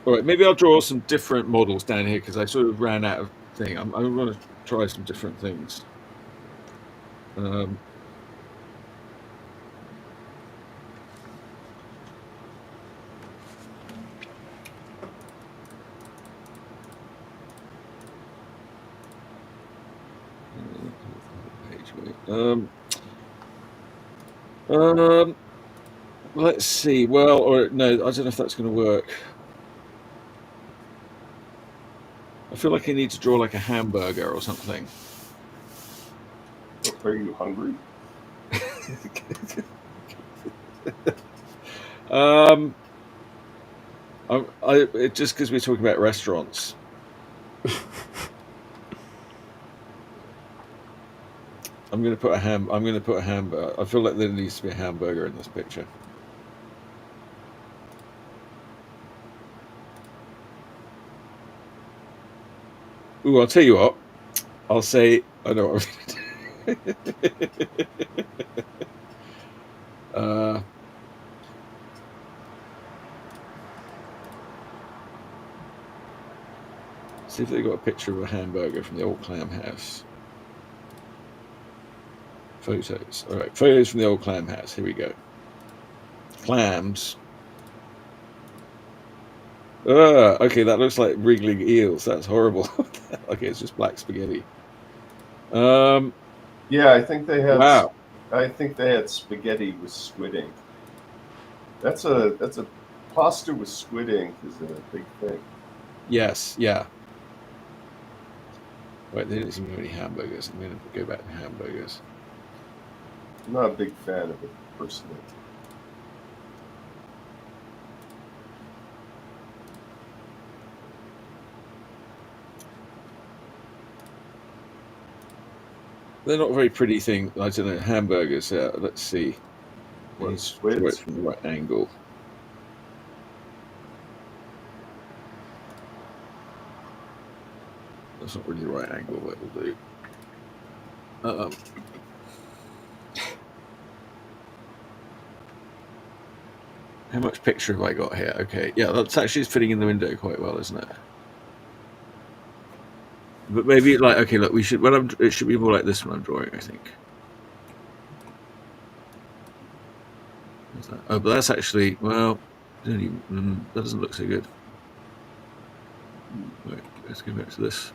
All right, maybe I'll draw some different models down here because I sort of ran out of thing. I'm going to try some different things. Let's see. Well, or no, I don't know if that's going to work. I feel like I need to draw like a hamburger or something. Are you hungry? Just because we're talking about restaurants. I'm going to put a hamburger. I feel like there needs to be a hamburger in this picture. Ooh, I'll tell you what. I'll say I know what I'm going to do. See if they got a picture of a hamburger from the old clam house. Photos. All right, photos from the old clam house. Here we go. Clams. Okay, that looks like wriggling eels. That's horrible. Okay, it's just black spaghetti. Yeah, I think they had. Wow. I think they had spaghetti with squid ink. That's a pasta with squid ink is a big thing. Yes. Yeah. Right, they didn't seem to have any hamburgers. I'm going to go back to hamburgers. I'm not a big fan of it personally. They're not a very pretty thing. I don't know. Hamburgers. Let's see. What, Let's squids? draw it from the right angle. That's not really the right angle, but it'll do. How much picture have I got here? Okay, yeah, that's actually fitting in the window quite well, isn't it? But maybe like, okay, look, we should. It should be more like this when I'm drawing, I think. Oh, but that's actually, well, that doesn't look so good. Right, let's go back to this.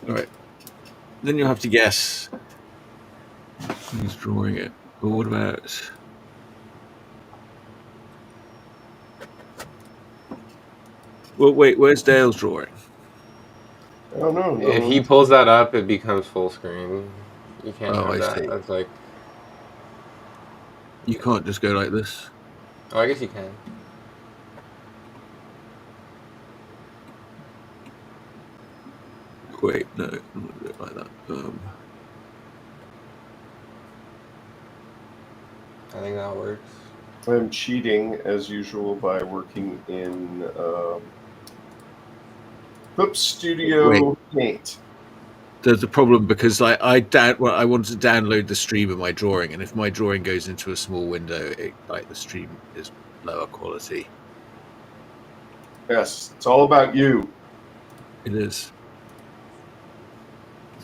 All right. Then you'll have to guess who's drawing it. But what about... Well, wait, where's Dale's drawing? I don't know. If he pulls that up, it becomes full screen. You can't have I that. see. That's like... You can't just go like this. Oh, I guess you can. Wait, no, I'm not do it like that. I think that works. I'm cheating as usual by working in Clip Studio Paint. There's a problem because I wanted to download the stream of my drawing, and if my drawing goes into a small window, the stream is lower quality. Yes, it's all about you. It is.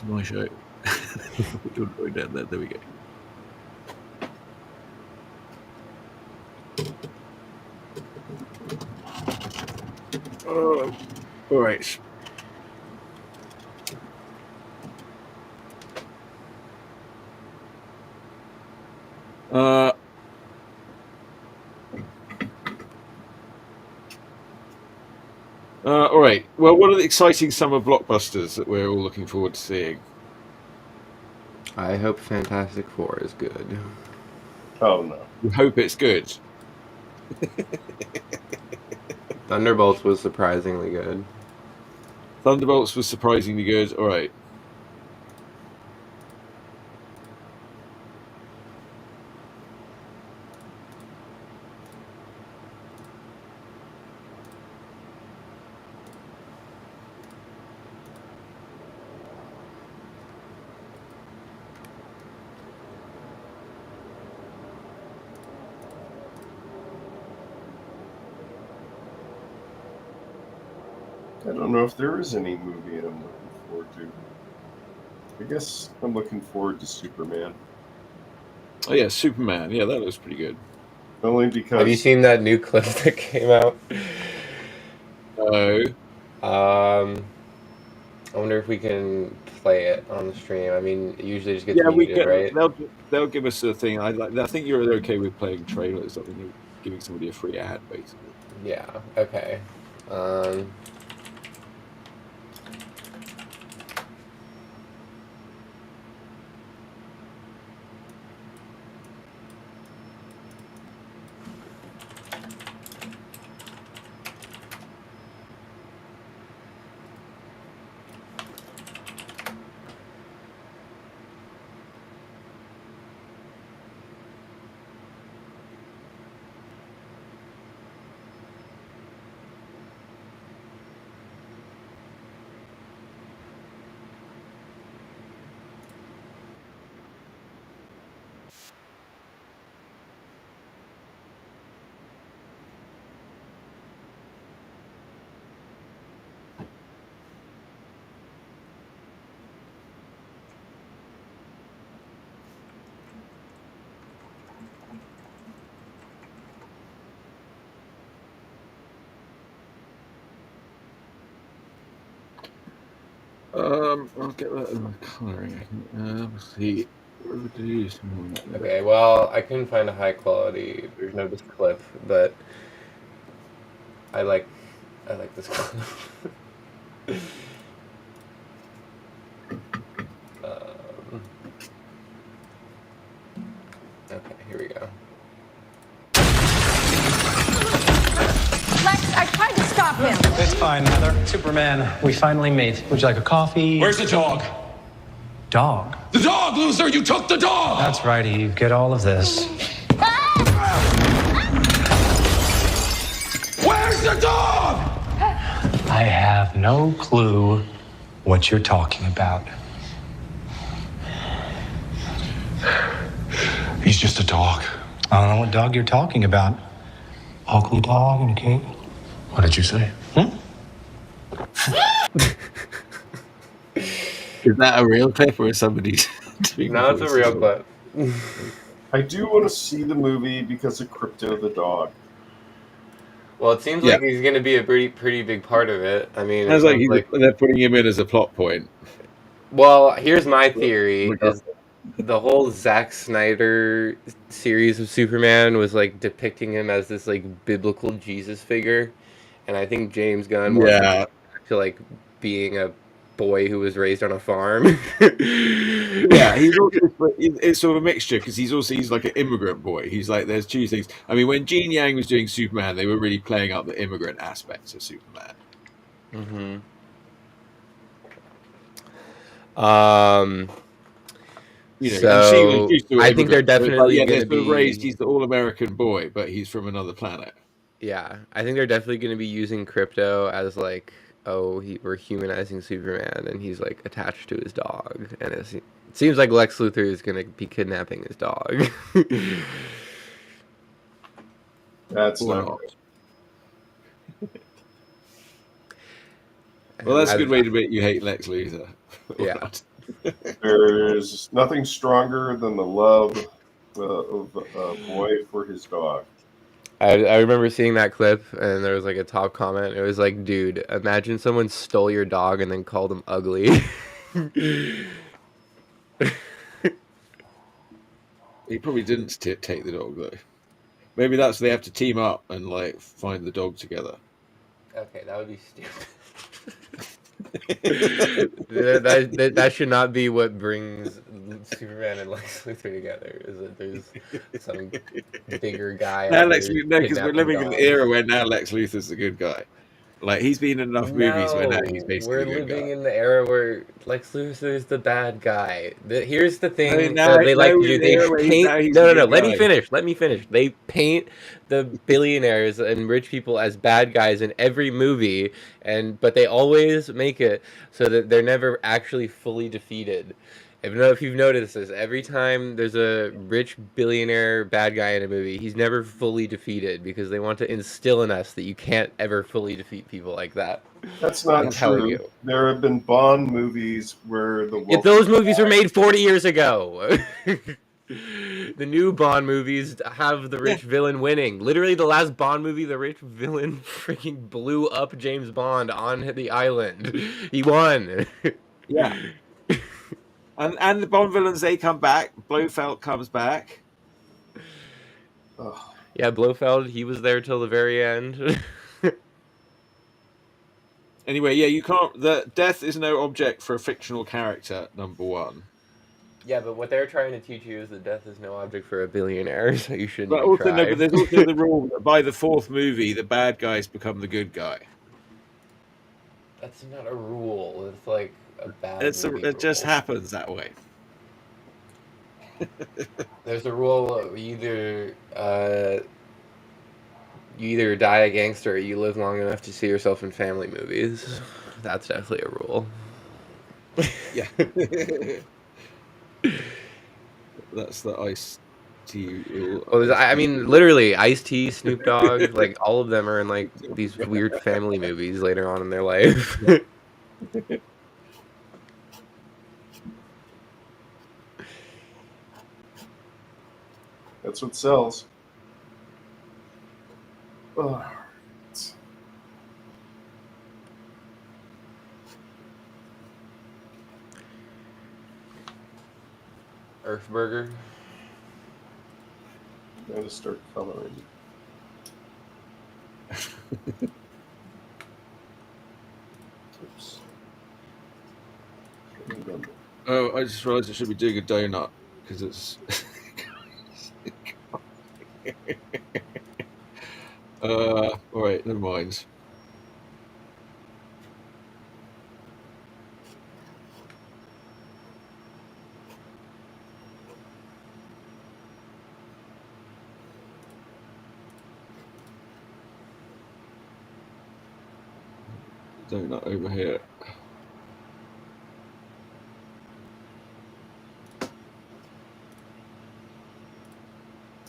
to my show. Which one do I down there? There we go. Oh, all right. All right. Well, what are the exciting summer blockbusters that we're all looking forward to seeing? I hope Fantastic Four is good. Oh no. We hope it's good. Thunderbolts was surprisingly good. Thunderbolts was surprisingly good. All right. I don't know if there is any movie I'm looking forward to. I guess I'm looking forward to Superman. Oh yeah, Superman. Yeah, that looks pretty good. Only because Have you seen that new clip that came out? No. I wonder if we can play it on the stream. I mean, it usually just gets Yeah, we muted, get. right? They'll give us a thing. I think they're okay with playing trailers. I think they're giving somebody a free ad, basically. Yeah. Okay. Um, I'll get that in my coloring. Let's see. okay. Well, I couldn't find a high quality version of this clip, but I like this clip. Okay, here we go. Lex, I tried to stop him. It's fine, Heather. Superman, we finally meet. Would you like a coffee? Where's the dog? Dog? The dog, loser! You took the dog! That's right, you get all of this. Where's the dog? I have no clue what you're talking about. He's just a dog. I don't know what dog you're talking about. Ugly dog in a cage. What did you say? Is that a real clip or is somebody doing No, it's a real clip. I do want to see the movie because of Crypto the dog. Well, it seems Yeah. like he's going to be a pretty big part of it. I mean, Sounds it like they're putting him in as a plot point. well, here's my theory: Okay. is the whole Zack Snyder series of Superman was like depicting him as this like biblical Jesus figure, and I think James Gunn wants him to Yeah. go back to like being a boy who was raised on a farm. Yeah, he's also it's sort of a mixture because he's like an immigrant boy. He's like there's two things. I mean, when Gene Yang was doing Superman, they were really playing up the immigrant aspects of Superman. Mm-hmm. You know, So, and she was used to I think they're immigrants. So it's definitely they're gonna sort of be- raised. He's the all-American boy, but he's from another planet. Yeah, I think they're definitely going to be using Crypto as like, we're humanizing Superman, and he's like attached to his dog, and it seems like Lex Luthor is going to be kidnapping his dog. That's Or not not. good. Well, that's a good way to admit you hate Lex Luthor. Yeah. There's nothing stronger than the love of a boy for his dog. I remember seeing that clip, and there was like a top comment. It was like, "Dude, imagine someone stole your dog and then called him ugly." He probably didn't take the dog though. Maybe that's they have to team up and like find the dog together. Okay, that would be stupid. That should not be what brings Superman and Lex Luthor together. Is that there's some bigger guy Now out Lex, here no, because we're kidnapping living in an dogs? era where now Lex Luthor's the good guy. Like he's been in enough movies where now he's No, basically we're the good living guy. in the era where Lex Luthor's the bad guy. Here's the No, thing now, that they no, like to we're do. in the They era where paint. now he's No, the no, no. good Let me guy. finish. Let me finish. They paint the billionaires and rich people as bad guys in every movie, but they always make it so that they're never actually fully defeated. I don't know if you've noticed this. Every time there's a rich billionaire bad guy in a movie, he's never fully defeated because they want to instill in us that you can't ever fully defeat people like that. That's not I'm telling true. you. There have been Bond movies where the If wealthy those movies were made 40 years ago. The new Bond movies have the Yeah, rich villain winning. Literally, the last Bond movie, the rich villain freaking blew up James Bond on the island. He won. yeah. And the Bond villains they come back. Blofeld comes back. Ugh, Yeah, Blofeld, he was there till the very end. Anyway, yeah, you can't. The death is no object for a fictional character. Number one. Yeah, but what they're trying to teach you is that death is no object for a billionaire, so you shouldn't But even also no. try. But there's also the rule that by the fourth movie, the bad guys become the good guy. That's not a rule. It's like a bad movie It just rule. happens that way. There's a rule of you either die a gangster or you live long enough to see yourself in family movies. That's definitely a rule. Yeah. That's the Ice T rule. Well, Ice I T mean, rule. literally, Ice-T, Snoop Dogg, like all of them are in like these weird family movies later on in their life. that's what sells. Ugh. Earthburger. Gotta start coloring. Oops. Oh, I just realised I should be doing a donut because it's. All right, never mind. Donut over here.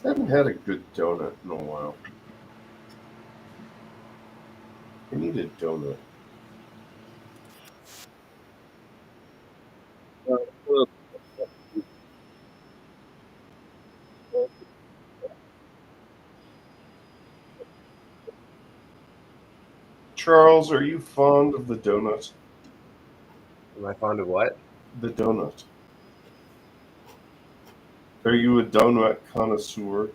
I haven't had a good donut in a while. I need a donut. Charles, are you fond of the donut? Am I fond of what? The donut. Are you a donut connoisseur?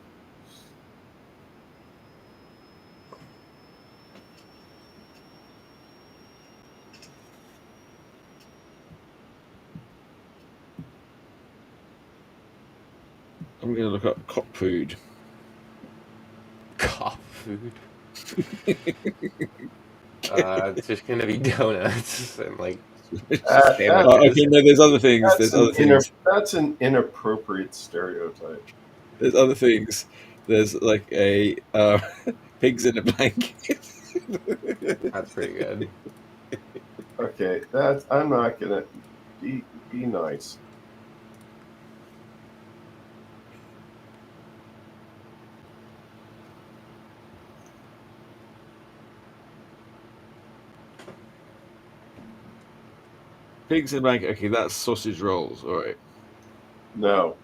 I'm going to look up cop food. Cop food. It's just gonna be donuts and like Okay, sandwiches. no, there's other things. There's other things. That's an inappropriate stereotype. There's other things. There's like a pigs in a blanket. That's pretty good. Okay, I'm not gonna be nice. Pigs in a blanket. Okay, that's sausage rolls. All right. No.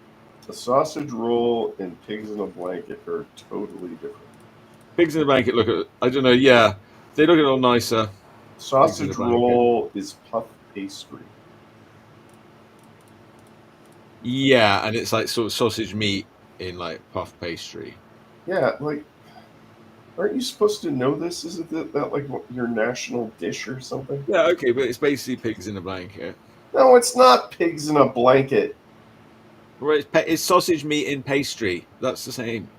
A sausage roll and pigs in a blanket are totally different. Pigs in a blanket look at. I don't know. Yeah, they look a little nicer. Pigs in a Sausage blanket. roll is puff pastry. Yeah, and it's like sort of sausage meat in like puff pastry. Yeah, like, aren't you supposed to know this? Isn't that like your national dish or something? Yeah, okay, but it's basically pigs in a blanket. No, it's not pigs in a blanket. Well, it's sausage meat in pastry. That's the same.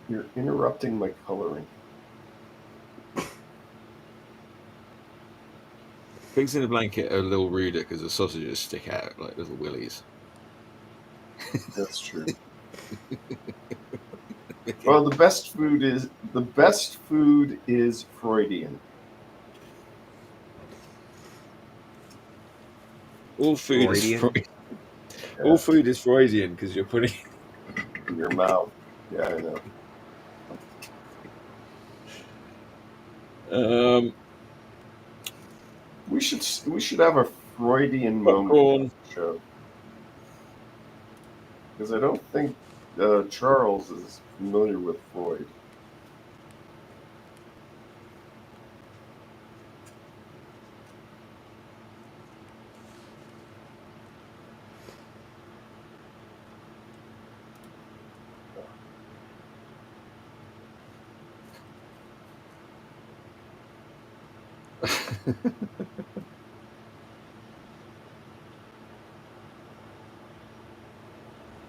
You're interrupting my coloring. Pigs in a blanket are a little ruder because the sausages stick out like little willies. That's true. Well, the best food is Freudian. All food is Freudian? all food is Freudian because you're putting. In your mouth. Yeah, I know. Um, We should have a Freudian moment Popcorn. on the show, because I don't think Charles is familiar with Freud.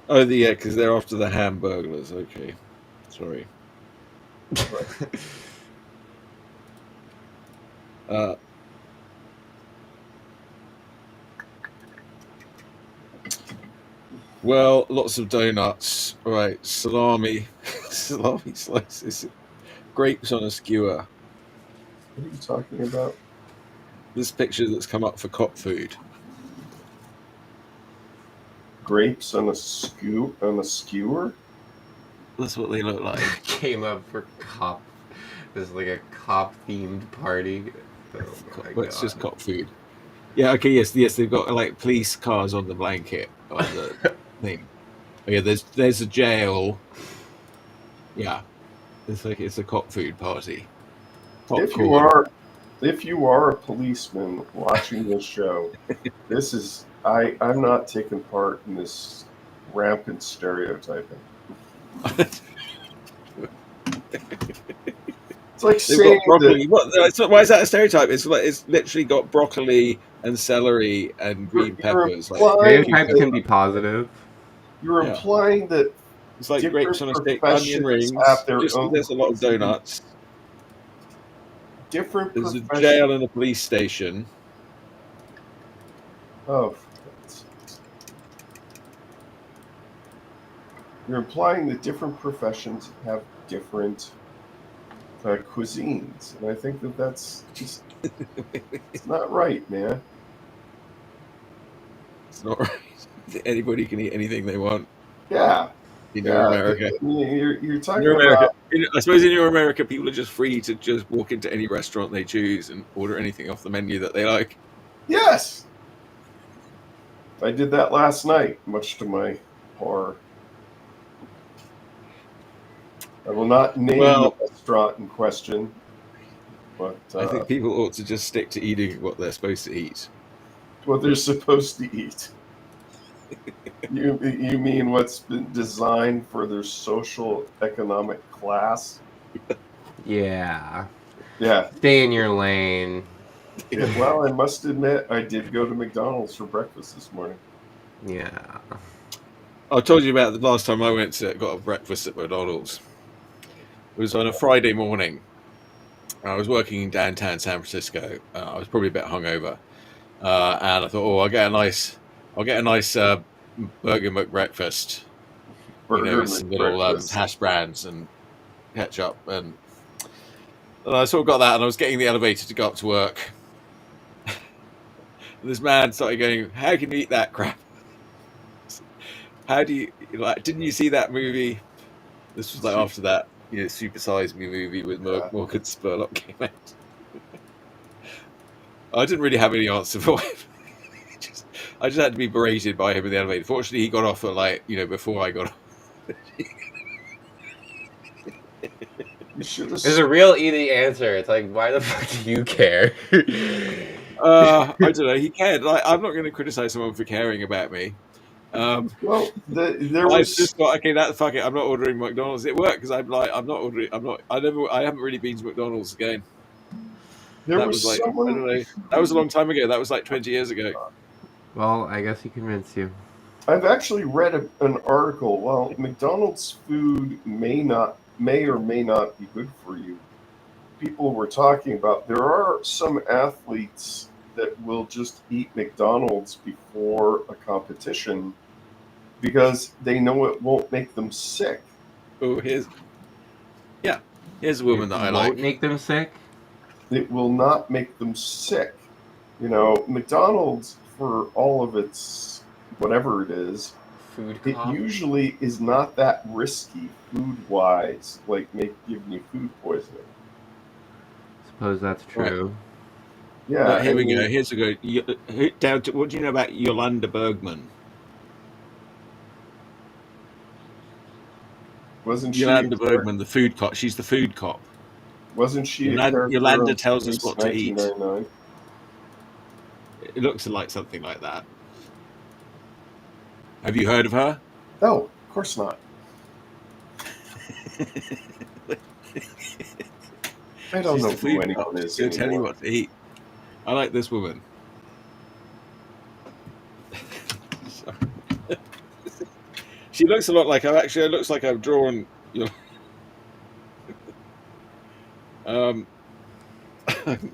Oh, yeah, because they're after the Hamburglers. Okay, sorry. Uh, well, lots of donuts. All right, salami, salami slices, grapes on a skewer. What are you talking about? This picture that's come up for cop food. Grapes on a skewer? That's what they look like. Came up for cop. This is like a cop themed party. Oh my Well, it's God. just cop food. Yeah. Okay. Yes. They've got like police cars on the blanket on the thing. Oh, yeah. There's a jail. Yeah. It's a cop food party. If you are a policeman watching this show, I'm not taking part in this rampant stereotyping. It's like They've saying got broccoli. Why is that a stereotype? It's literally got broccoli and celery and green You're peppers. Stereotypes can be positive. You're Yeah. implying that It's like different grapes on a stick, professions onion rings. have their Just 'cause own there's a lot of cuisine. donuts. Different There's a professions. jail and a police station. Oh, for God's sakes. You're implying that different professions have different cuisines, and I think that's just it's not right, man. It's not right. Anybody can eat anything they want Yeah, in your America. You're talking In your America, about I suppose in your America, people are just free to just walk into any restaurant they choose and order anything off the menu that they like. yes. I did that last night, much to my horror. I will not name the restaurant in question, but I think people ought to just stick to eating what they're supposed to eat. what they're supposed to eat. You mean what's been designed for their social economic class? Yeah. Yeah. Stay in your lane. Yeah, well, I must admit, I did go to McDonald's for breakfast this morning. Yeah. I told you about the last time I got a breakfast at McDonald's. It was on a Friday morning. I was working in downtown San Francisco. I was probably a bit hungover, and I thought, I'll get a nice burger McBreakfast. With some little hash browns and ketchup, and I sort of got that, and I was getting the elevator to go up to work. And this man started going, "How can you eat that crap? How do you didn't you see that movie?" This was like after that. Super Size Me movie with Yeah. Morgan Spurlock came out. I didn't really have any answer for him. I just had to be berated by him in the elevator. Fortunately, he got off at before I got off. You should have. There's a real easy answer. It's like, why the fuck do you care? I don't know. He cared. I'm not going to criticize someone for caring about me. Well, there I was just thought, okay, fuck it. I'm not ordering McDonald's. It worked because I'm not ordering. I haven't really been to McDonald's again. there That was was like, I someone. don't know. That was a long time ago. That was like 20 years ago. Well, I guess he convinced you. I've actually read an article. While McDonald's food may or may not be good for you, people were talking about there are some athletes that will just eat McDonald's before a competition because they know it won't make them sick. Oh, here's a woman It that I won't like. make them sick. It will not make them sick. McDonald's, for all of its whatever it is, Food it cop. usually is not that risky food wise, like giving you food poisoning. Suppose that's true. Yeah, Look, I here we go. mean, Here's a go. Down to what do you know about Yolanda Bergman? wasn't she a Yolanda Bergman, the food cop. She's the food cop. wasn't she a character Yolanda of tells us Grease what to eat. 1999? It looks like something like that. Have you heard of her? No, of course not. I don't She's know the who food cop. anyone is She'll tell you anymore. what to eat. I like this woman. She looks a lot like it looks like I've drawn. The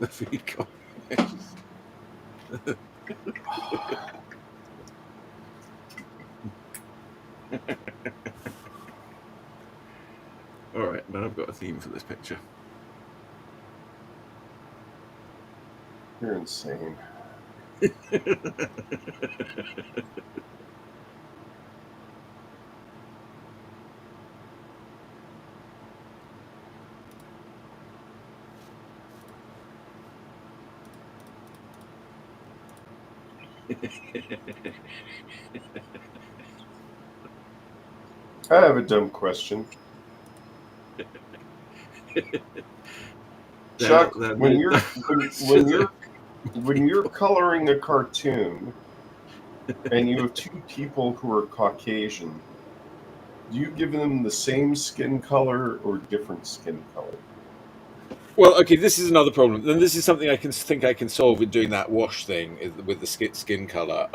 food cop. All right, now I've got a theme for this picture. You're insane. I have a dumb question. Chuck, when you're coloring a cartoon and you have two people who are Caucasian, do you give them the same skin color or different skin color? Well, okay, this is another problem. And this is something I can solve with doing that wash thing with the skin color.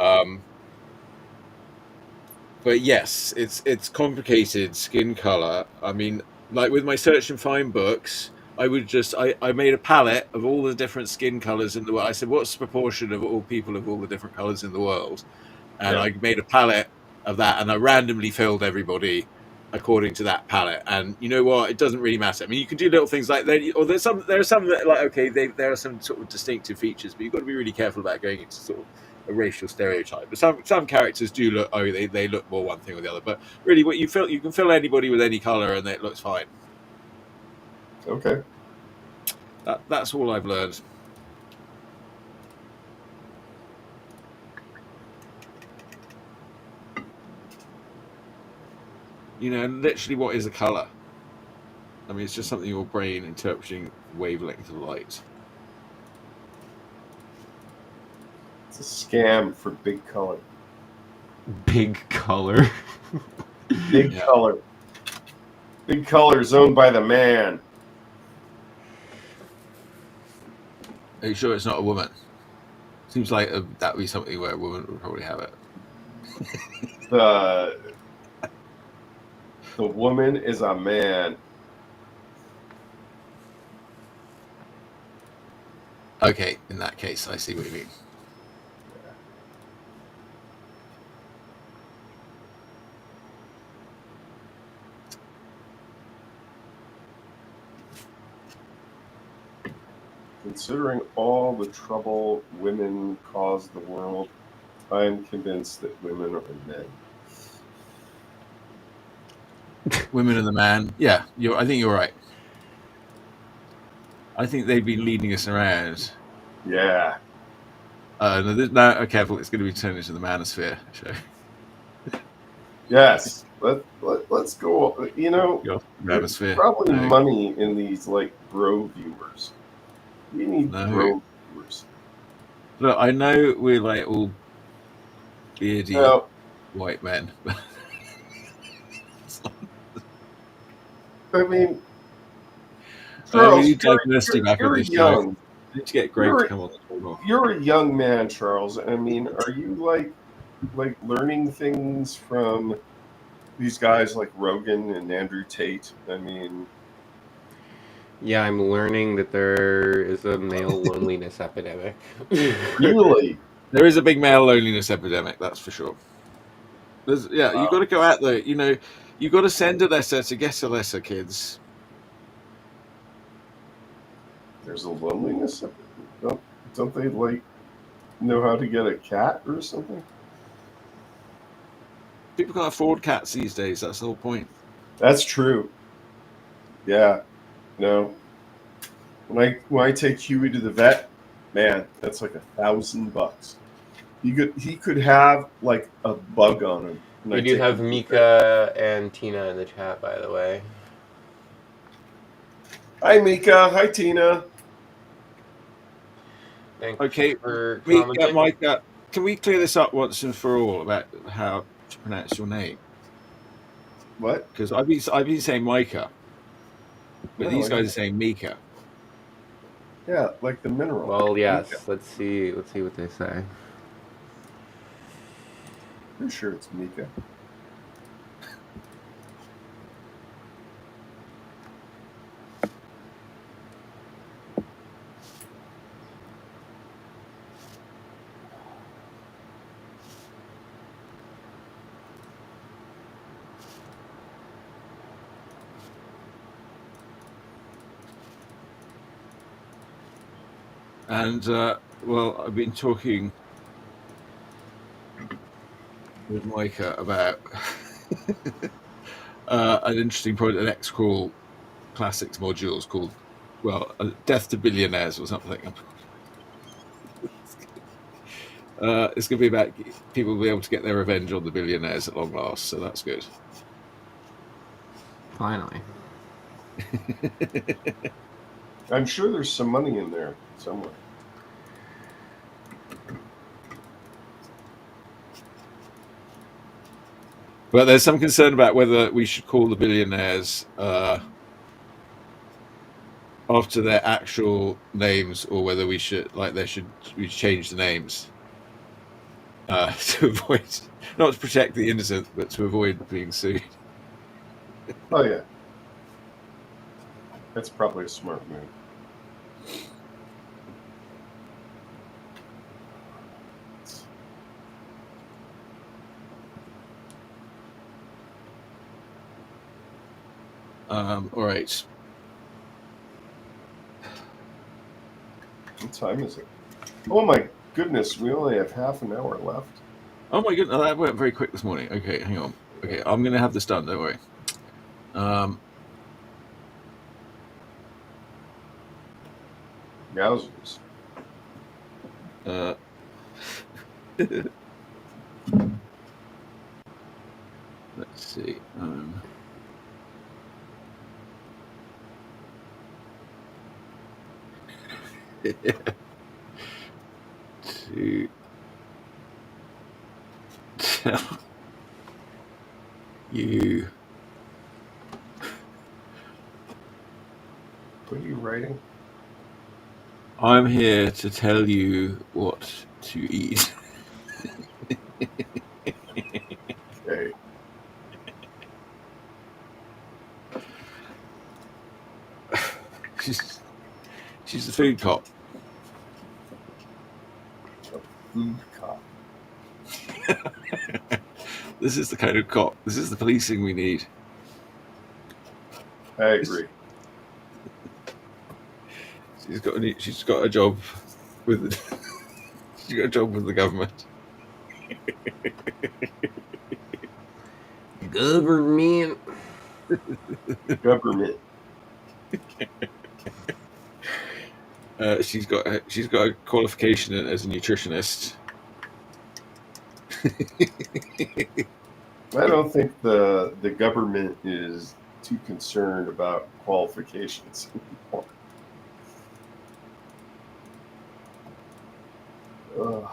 But yes, it's complicated skin color. I mean, like with my search and find books, I made a palette of all the different skin colors in the world. I said, what's the proportion of all people of all the different colors in the world? And Yeah. I made a palette of that, and I randomly filled everybody according to that palette. And you know what? It doesn't really matter. I mean, you can do little things like that, or there are some that like okay, there are some sort of distinctive features, but you've got to be really careful about going into sort of a racial stereotype. But some characters do look they look more one thing or the other. But really, what you can fill anybody with any color, and it looks fine. Okay. That's all I've learned. Literally, what is a color? I mean, it's just something your brain interpreting wavelength of light. It's a scam for big color. Big color. Big color. Big color is owned by the man. Are you sure it's not a woman? Seems like that would be something where a woman would probably have it. The woman is a man. Okay, in that case, I see what you mean. Considering all the trouble women cause the world, I am convinced that women are men. Women and the Man. Yeah, I think you're right. I think they've been leading us around. Yeah. No, careful, it's going to be turned into the Manosphere show. Yes. Let's go. You know, Your there's Manosphere. probably No, money in these like bro viewers. We need no. bro viewers. Look, I know we're like all beardy Now, white men. I mean, We Charles, need diversity back on you're this show. young. We need to get Greg to You're come on the table. you're a young man, Charles. I mean, are you like learning things from these guys like Rogan and Andrew Tate? I mean, Yeah, I'm learning that there is a male loneliness epidemic. really? There is a big male loneliness epidemic, that's for sure. You got Wow. to go out there. You got to send a letter to get a letter, kids. There's a loneliness. Don't they like know how to get a cat or something? People can't afford cats these days. That's the whole point. That's true. Yeah. No. When I take Huey to the vet, man, that's like $1,000. He could have like a bug on him. And We I do take have him to the vet. Mika and Tina in the chat, by the way. Hi Mika. Hi Tina. Thanks Okay, for Mika, commenting. Micah, can we clear this up once and for all about how to pronounce your name? What? Because I've been saying Micah, but No, these I guys don't- are saying Mika. Yeah, like the mineral. Well, yes. Mika. Let's see what they say. I'm sure it's Mika. And I've been talking with Micah about an interesting project, an X-Crawl Classics modules called, Death to Billionaires or something. It's going to be about people will be able to get their revenge on the billionaires at long last, so that's good. Finally. I'm sure there's some money in there somewhere. But there's some concern about whether we should call the billionaires after their actual names, or whether we should we change the names to avoid, not to protect the innocent, but to avoid being sued. Oh yeah. That's probably a smart move. All right. What time is it? Oh my goodness, we only have half an hour left. Oh my goodness, that went very quick this morning. Okay, hang on. Okay, I'm going to have this done. Don't worry. Yowzers. Let's see. To tell you What are you writing? I'm here to tell you what to eat. Okay. She's the food cop. Food cop. This is the kind of cop. This is the policing we need. I agree. She's got a job with she's got a job with the government. Government. Government. She's got a qualification as a nutritionist. I don't think the government is too concerned about qualifications anymore. Ugh.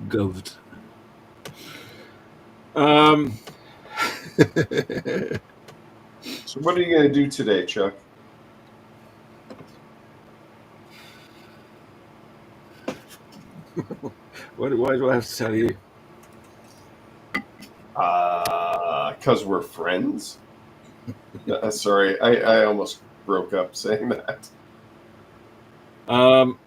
Goved. Um. So what are you going to do today, Chuck? Why do I have to tell you? Because we're friends? Sorry, I almost broke up saying that. Um.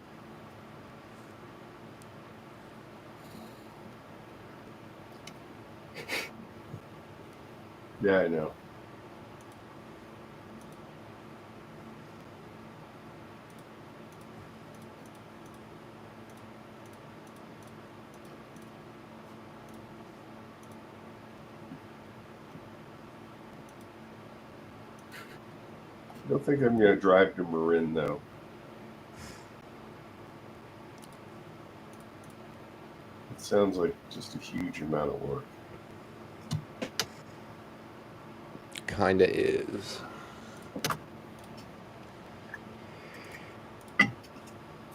Yeah, I know. I don't think I'm going to drive to Marin, though. It sounds like just a huge amount of work. Kinda is.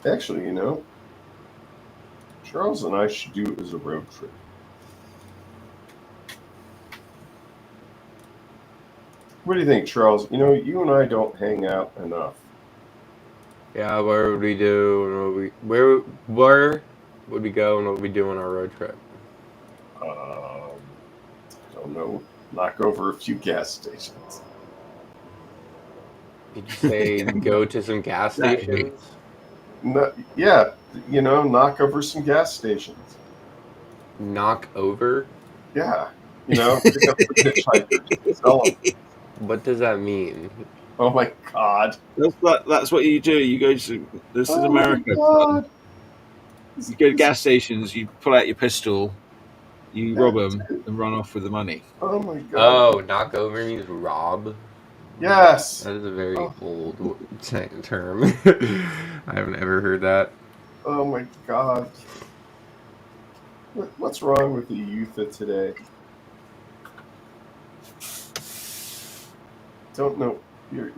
Actually, Charles and I should do it as a road trip. What do you think, Charles? You and I don't hang out enough. Yeah, where would we do? Where would we go and what would we do on our road trip? I don't know. Knock over a few gas stations. Did you say go to some gas Exactly. stations? No, yeah, knock over some gas stations. Knock over? Yeah, pick up some hitchhikers, sell them. What does that mean? Oh my God! That's what you do. You go to this is Oh my America. Son. God! You go to gas stations. You pull out your pistol. You rob That's them it. and run off with the money. Oh my God! Oh, knock over means rob? Yes. That is a very Oh, old term. I haven't ever heard that. oh my God! What's wrong with the youth of today? Don't know. You're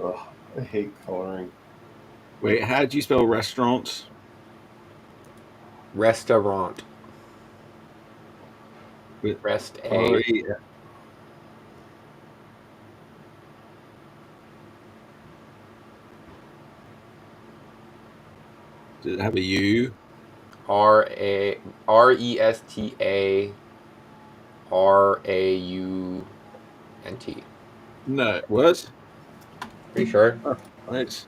Oh, I hate coloring. Wait, how do you spell restaurant? Restaurant. With Rest R A. E. Does it have a U? Restaurant. No. What? Pretty sure. Oh, right.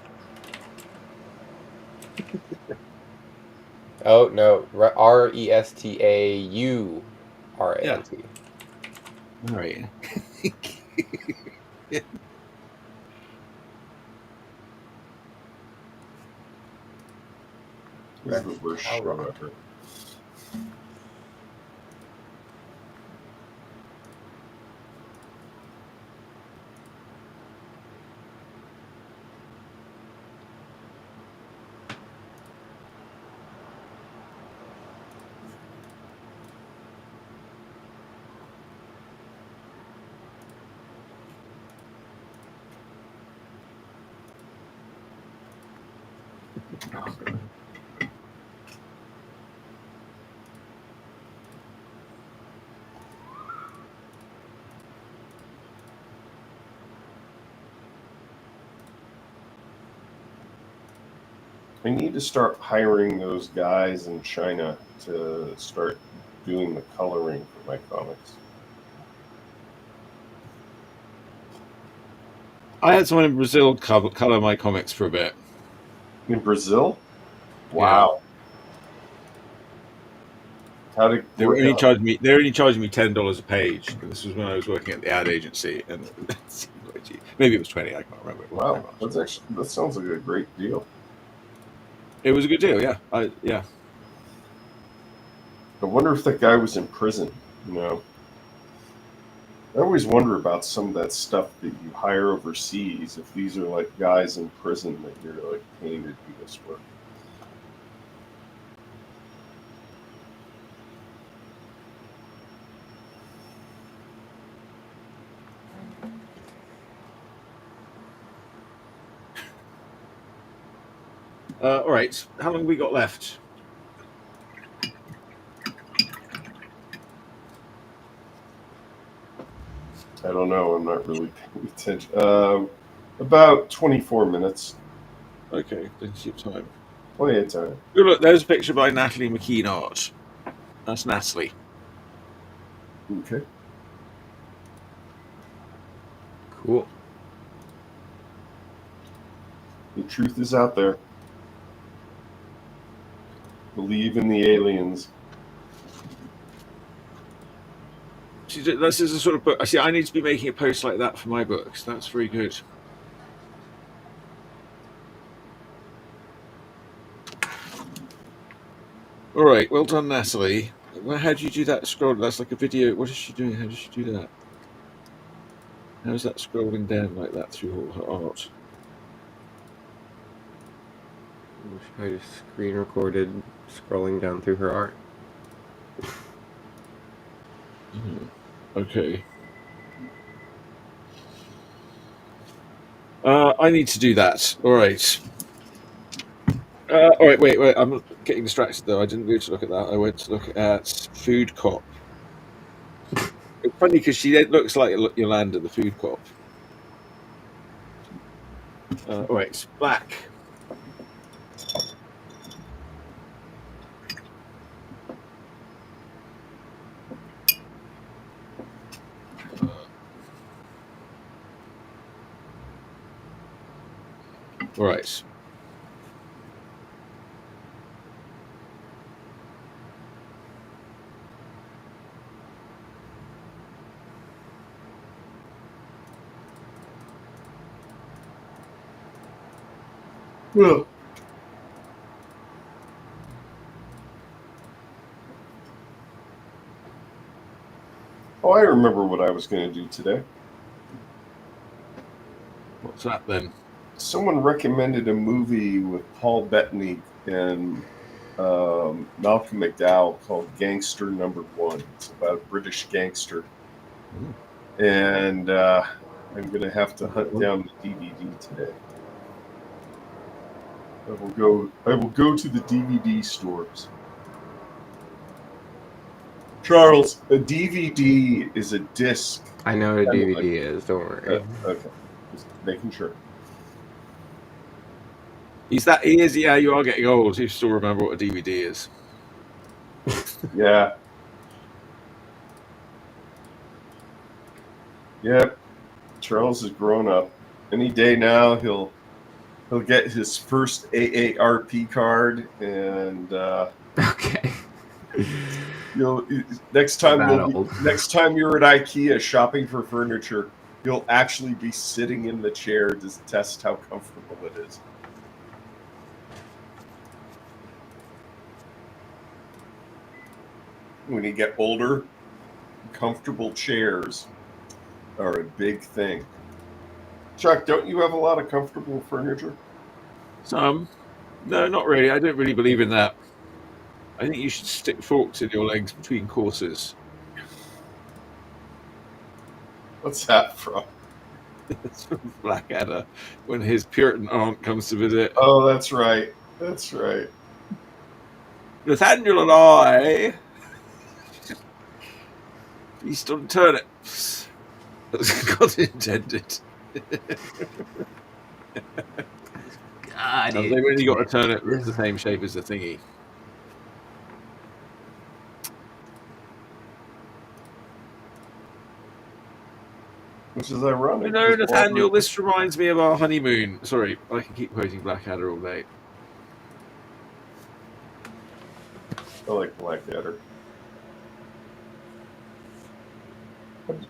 Oh no, Restaurant. Yeah. All right. This is the worst show Restaurant. ever. I need to start hiring those guys in China to start doing the coloring for my comics. I had someone in Brazil color my comics for a bit. In Brazil? Wow. How did it They were work only out? charging me. They're only charging me $10 a page. And this was when I was working at the ad agency, and it seemed quite cheap. Maybe it was 20. I can't remember. It wasn't very Wow, much. that sounds like a great deal. It was a good deal. Yeah. Yeah. I wonder if that guy was in prison. You know, I always wonder about some of that stuff that you hire overseas. If these are like guys in prison that you're like paying to do this work. All right. How long have we got left? I don't know. I'm not really paying attention. About 24 minutes. Okay, plenty of time. Plenty of time. Oh, look, there's a picture by Natalie McKean Art. That's Natalie. Okay. Cool. The truth is out there. Believe in the aliens. This is a sort of book. I see. I need to be making a post like that for my books. That's very good. All right. Well done, Natalie. How do you do that scroll? That's like a video. What is she doing? How does she do that? How is that scrolling down like that through all her art? I just screen recorded scrolling down through her art. Okay. I need to do that. All right. All right. Wait. I'm getting distracted though. I didn't go to look at that. I went to look at FoodCop. It's funny because she looks like Yolanda, the FoodCop. All right. Black. All right. Well, oh, I remember what I was going to do today. What's that then? Someone recommended a movie with Paul Bettany and Malcolm McDowell called Gangster Number One. It's about a British gangster. And I'm going to have to hunt down the DVD today. I will go to the DVD stores. Charles, a DVD is a disc. I know what a DVD is, don't worry. Okay. Just making sure. He is. Yeah, you are getting old. You still remember what a DVD is. Yeah. Yep. Charles has grown up. Any day now he'll get his first AARP card, and Okay. next time you're at IKEA shopping for furniture, you'll actually be sitting in the chair to test how comfortable it is. When you get older, comfortable chairs are a big thing. Chuck, don't you have a lot of comfortable furniture? Some. No, not really. I don't really believe in that. I think you should stick forks in your legs between courses. What's that from? It's from Blackadder when his Puritan aunt comes to visit. Oh, that's right. That's right. Nathaniel and I feast on turnips. That's God intended. God, They've only got to turn it the same shape as the thingy. Which is ironic. You know, 'cause Nathaniel, Bolanda- this reminds me of our honeymoon. Sorry, I can keep quoting Blackadder all day. I like Blackadder.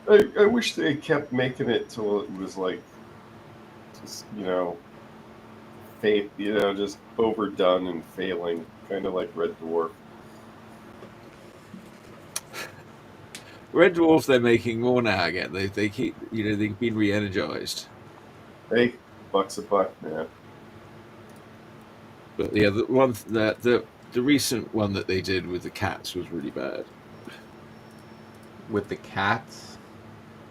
I wish they kept making it till it was like, just just overdone and failing, kind of like Red Dwarf. Red Dwarf, they're making more now again. They keep, they've been re-energized. Hey, buck's a buck, man. But yeah, the one that the recent one that they did with the cats was really bad. with the cats.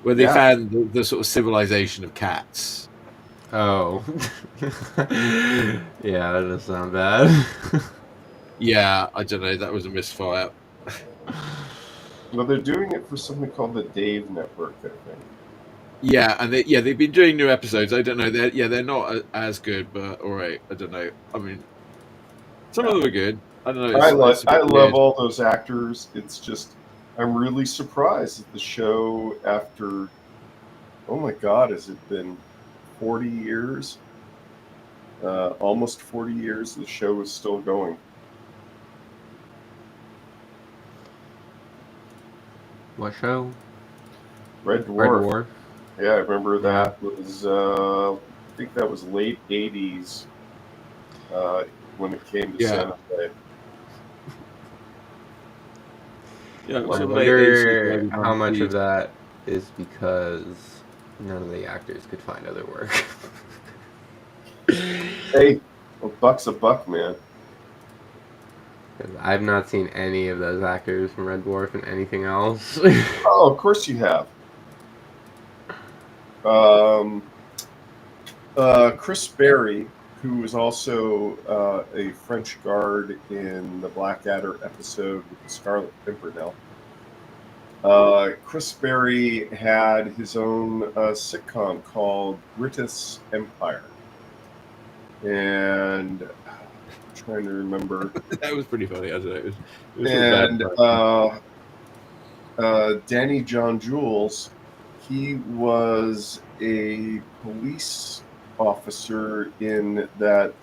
Where they Yeah. found the sort of civilization of cats. Oh, yeah, that does sound bad. Yeah, I don't know. That was a misfire. Well, they're doing it for something called the Dave Network, I think. Yeah, and they've been doing new episodes. I don't know. They're not as good, but all right. I don't know. I mean, some of them are good. I don't know. It's a I bit love weird. all those actors. It's just I'm really surprised that the show, after, oh my God, has it been 40 years? Almost 40 years. The show is still going. What show? Red Dwarf. Red Dwarf. Yeah, I remember that was. I think that was late 80s when it came to Yeah. San Jose. Yeah, it I was in late wonder 80s, how much 90s. of that is because none of the actors could find other work. Hey, a buck's a buck, man. 'Cause I've not seen any of those actors from Red Dwarf in anything else. Oh, of course you have. Chris Berry, who was also a French guard in the Blackadder episode with the Scarlet Pimpernel. Chris Berry had his own sitcom called British Empire. And I'm trying to remember. That was pretty funny. I don't know. It was really And bad. Danny John Jules, he was a police officer in that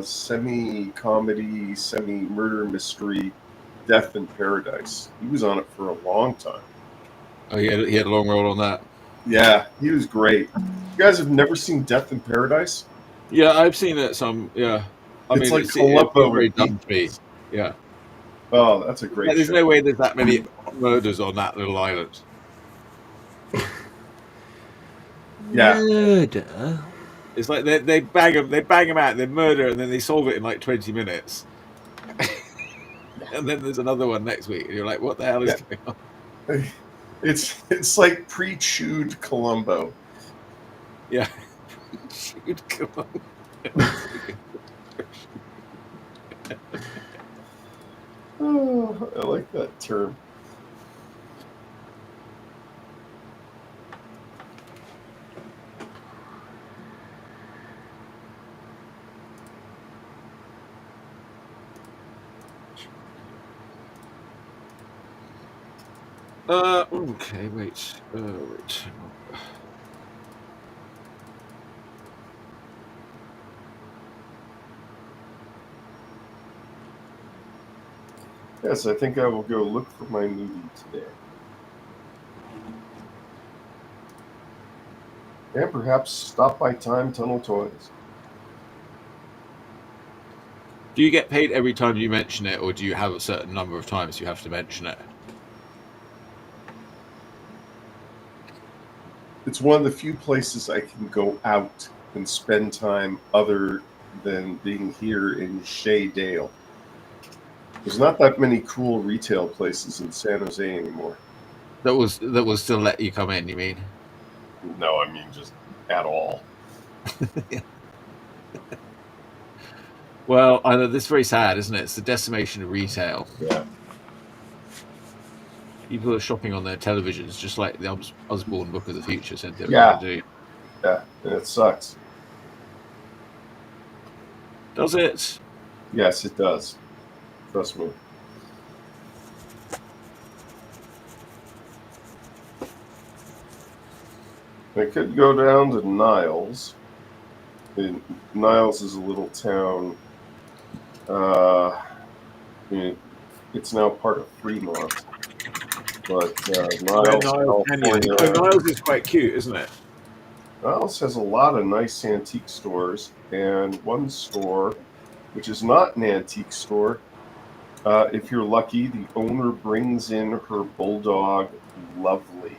semi-comedy, semi-murder mystery, Death in Paradise. He was on it for a long time. Oh, he had a long role on that. Yeah, he was great. You guys have never seen Death in Paradise? Yeah, I've seen it some. Yeah, It's like it Columbo feels very with dumb to me. beets. Yeah, Oh, that's a great there's show. no way there's that many murders on that little island. Yeah. Murder. It's like they bang them out, they murder, and then they solve it in like 20 minutes. And then there's another one next week, and you're like, what the hell is going on? It's like pre-chewed Columbo. Yeah. Shoot, come on. Oh, I like that term. Okay, wait. Wait. Yes, I think I will go look for my movie today. And perhaps stop by Time Tunnel Toys. Do you get paid every time you mention it, or do you have a certain number of times you have to mention it? It's one of the few places I can go out and spend time other than being here in Shea Dale. There's not that many cool retail places in San Jose anymore. That will still let you come in, you mean? No, I mean just at all. Well, I know this is very sad, isn't it? It's the decimation of retail. Yeah. People are shopping on their televisions, just like the Osborne Book of the Future said they were Yeah. going to do. Yeah, and it sucks. Does it? Yes, it does. Trust me. I could go down to Niles. Niles is a little town. It's now part of Fremont, but Where Niles, Niles Canyon? Oh, California. Niles is quite cute, isn't it? Niles has a lot of nice antique stores, and one store, which is not an antique store, if you're lucky, the owner brings in her bulldog, Lovely.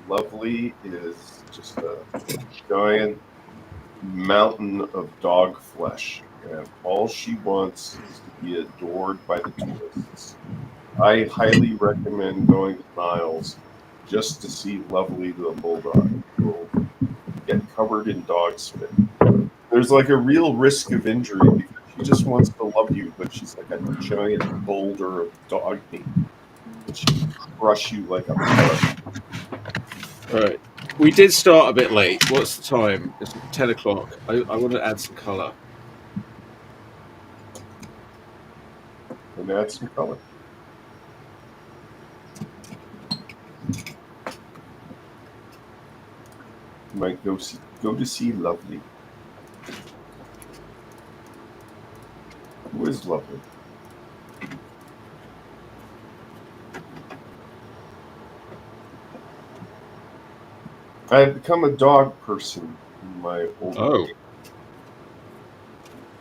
Lovely is just a giant mountain of dog flesh, and all she wants is to be adored by the tourists. I highly recommend going to Niles just to see Lovely the bulldog. You'll get covered in dog spit. There's like a real risk of injury because she just wants to love you, but she's like a giant boulder of dog meat, and she can crush you like a pug. Right. We did start a bit late. What's the time? It's 10 o'clock. I want to add some colour. And add some color. You might go to see Lovely. Who is Lovely? I have become a dog person in my older Oh. age.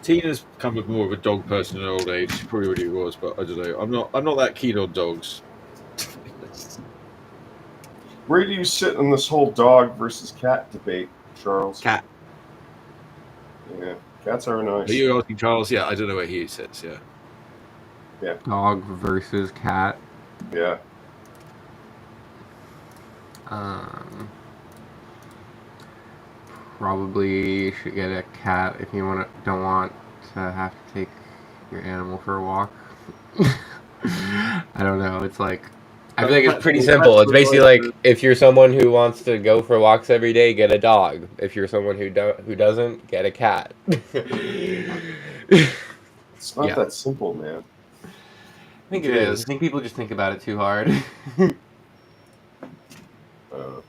Tina's become more of a dog person in her old age. She probably already was, but I don't know. I'm not that keen on dogs. Where do you sit in this whole dog versus cat debate, Charles? Cat. Yeah, cats are Are nice. you asking Charles? Yeah, I don't know where he sits. Yeah. Dog versus cat. Yeah. Probably should get a cat if you don't want to have to take your animal for a walk. I don't know. It's like I feel like it's pretty simple. It's basically like if you're someone who wants to go for walks every day, get a dog. If you're someone who doesn't, get a cat. It's not that simple, man. I think it is. I think people just think about it too hard. Uh,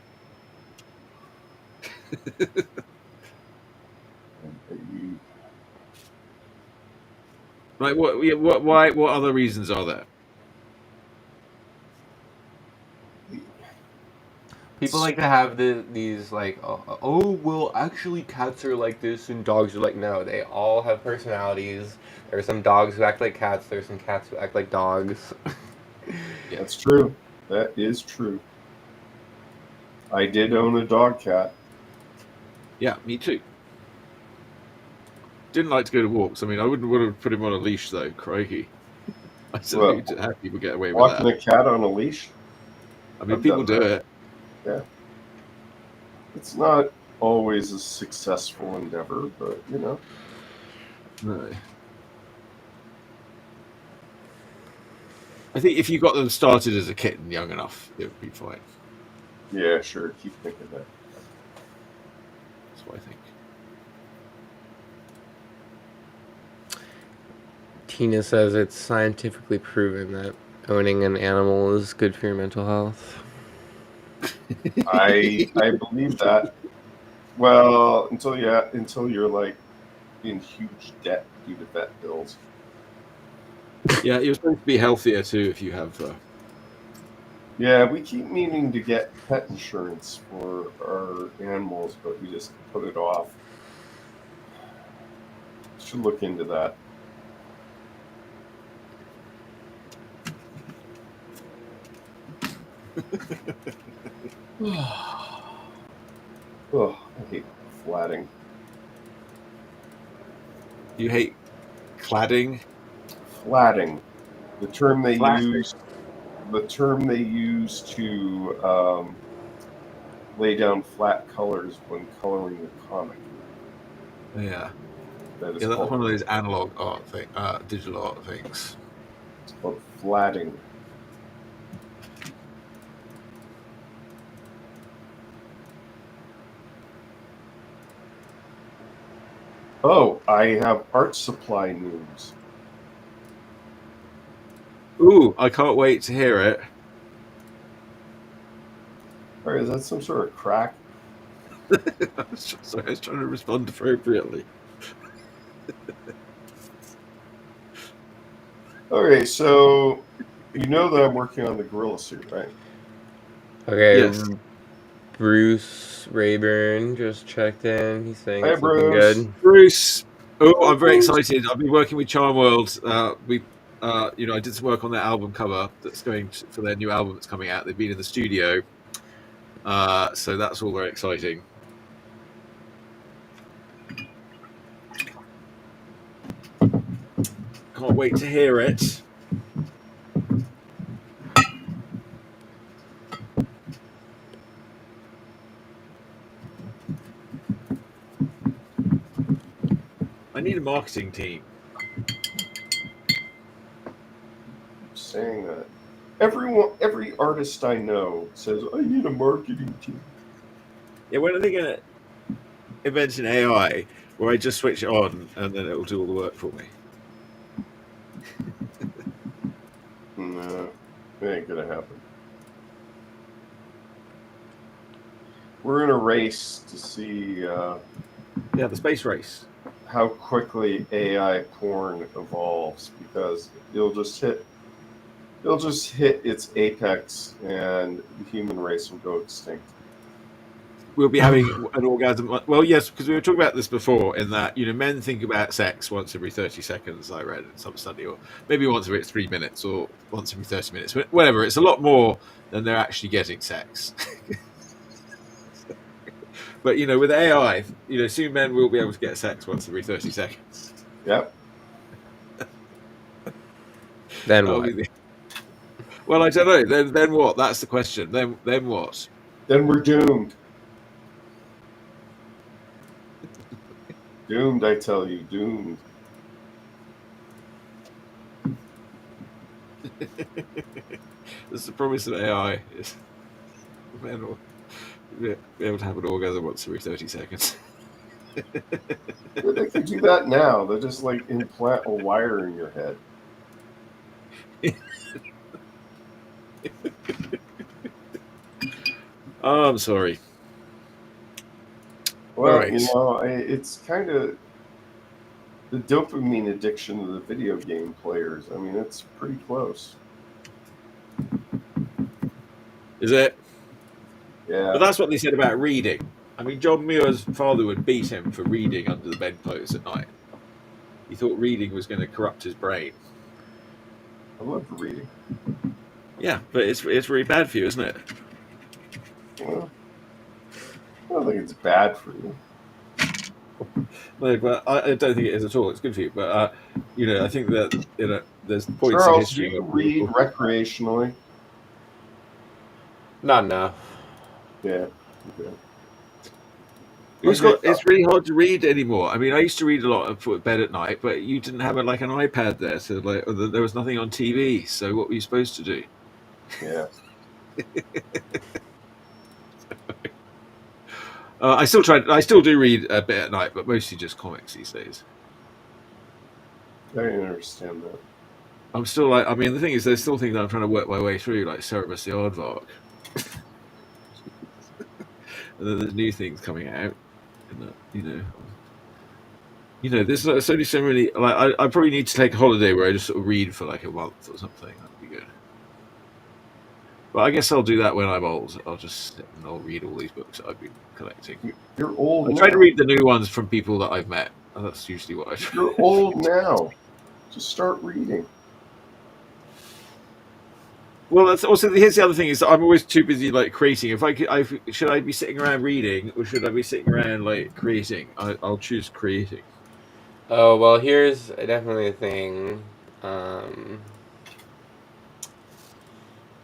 Like what? Yeah, what? Why? What other reasons are there? People like to have these like, oh, well, actually, cats are like this and dogs are like, no, they all have personalities. There are some dogs who act like cats. There's some cats who act like dogs. Yeah. That's true. That is true. I did own a dog cat. Yeah, me too. Didn't like to go to walks. I mean, I wouldn't want to put him on a leash though. Crikey. I don't know how people get away with Walking that. a cat on a leash? I mean, I've people done do that. it. Yeah. It's not always a successful endeavor, but you know. No. I think if you got them started as a kitten young enough, it would be fine. Yeah, sure. Keep thinking that. That's what I think. Tina says it's scientifically proven that owning an animal is good for your mental health. I believe that. Well, until you're like in huge debt due to vet bills. Yeah, you're supposed to be healthier too if you have. Yeah, we keep meaning to get pet insurance for our animals, but we just put it off. Should look into that. Oh, I hate flatting. You hate cladding. Flatting, the term they Flatting. use. The term they use to lay down flat colors when coloring a comic. Yeah. That is Yeah, that's called, one of those analog art thing, digital art things. it's called flatting. Oh, I have art supply news. Ooh, I can't wait to hear it. All right, is that some sort of crack? Sorry, I was trying to respond appropriately. Okay, so you know that I'm working on the gorilla suit, right? Okay, Yes. Bruce Rayburn just checked in. He's saying Hey, it's looking Bruce. good. Bruce. Oh, Hey, I'm very Bruce. excited. I've been working with Charm World. I did some work on their album cover that's going for their new album that's coming out. They've been in the studio, so that's all very exciting. Can't wait to hear it. I need a marketing team. Saying that. Every artist I know says, I need a marketing team. Yeah, when are they going to invent an AI where I just switch it on and then it'll do all the work for me? No, it ain't gonna happen. We're in a race to see Yeah, the space race. how quickly AI porn evolves, because it'll just hit its apex and the human race will go extinct. We'll be having an orgasm. Well, yes, because we were talking about this before. In that, men think about sex once every 30 seconds. I read in some study, or maybe once every 3 minutes, or once every 30 minutes. Whatever. It's a lot more than they're actually getting sex. But with AI, soon men will be able to get sex once every 30 seconds. Yep. Then That'll what? be well, I don't know. Then what? That's the question. Then what? Then we're doomed. Doomed, I tell you, doomed. That's the promise of AI. Is men will be able to have an orgasm once every 30 seconds. Yeah, they could do that now. They just like implant a wire in your head. Oh, I'm sorry. Well, Right. it's kind of the dopamine addiction of the video game players. I mean, it's pretty close. Is it? But Yeah. that's what they said about reading. I mean, John Muir's father would beat him for reading under the bedclothes at night. He thought reading was going to corrupt his brain. I love reading. Yeah, but it's really bad for you, isn't it? Well, I don't think it's bad for you. No, but I don't think it is at all. It's good for you, but I think that there's points in Charles, do history you where read people. recreationally? Not enough. Yeah. Okay. It's really hard to read anymore. I mean, I used to read a lot before bed at night, but you didn't have like an iPad there, so or there was nothing on TV. So what were you supposed to do? Yeah. I still do read a bit at night, but mostly just comics these days. I didn't understand that. I'm still like, I mean, the thing is, there's still things that I'm trying to work my way through, like Cerebus the Aardvark. And then there's new things coming out, and there's only so many. Like, I probably need to take a holiday where I just sort of read for like a month or something. That'd be good. But I guess I'll do that when I'm old. I'll just sit and I'll read all these books that I've been collecting. You're old I now. try to read the new ones from people that I've met. That's usually what I try. You're old now. Just start reading. Well, that's also here's the other thing is that I'm always too busy like creating. Should I be sitting around reading or should I be sitting around like creating? I'll choose creating. Oh, well, here's definitely a thing.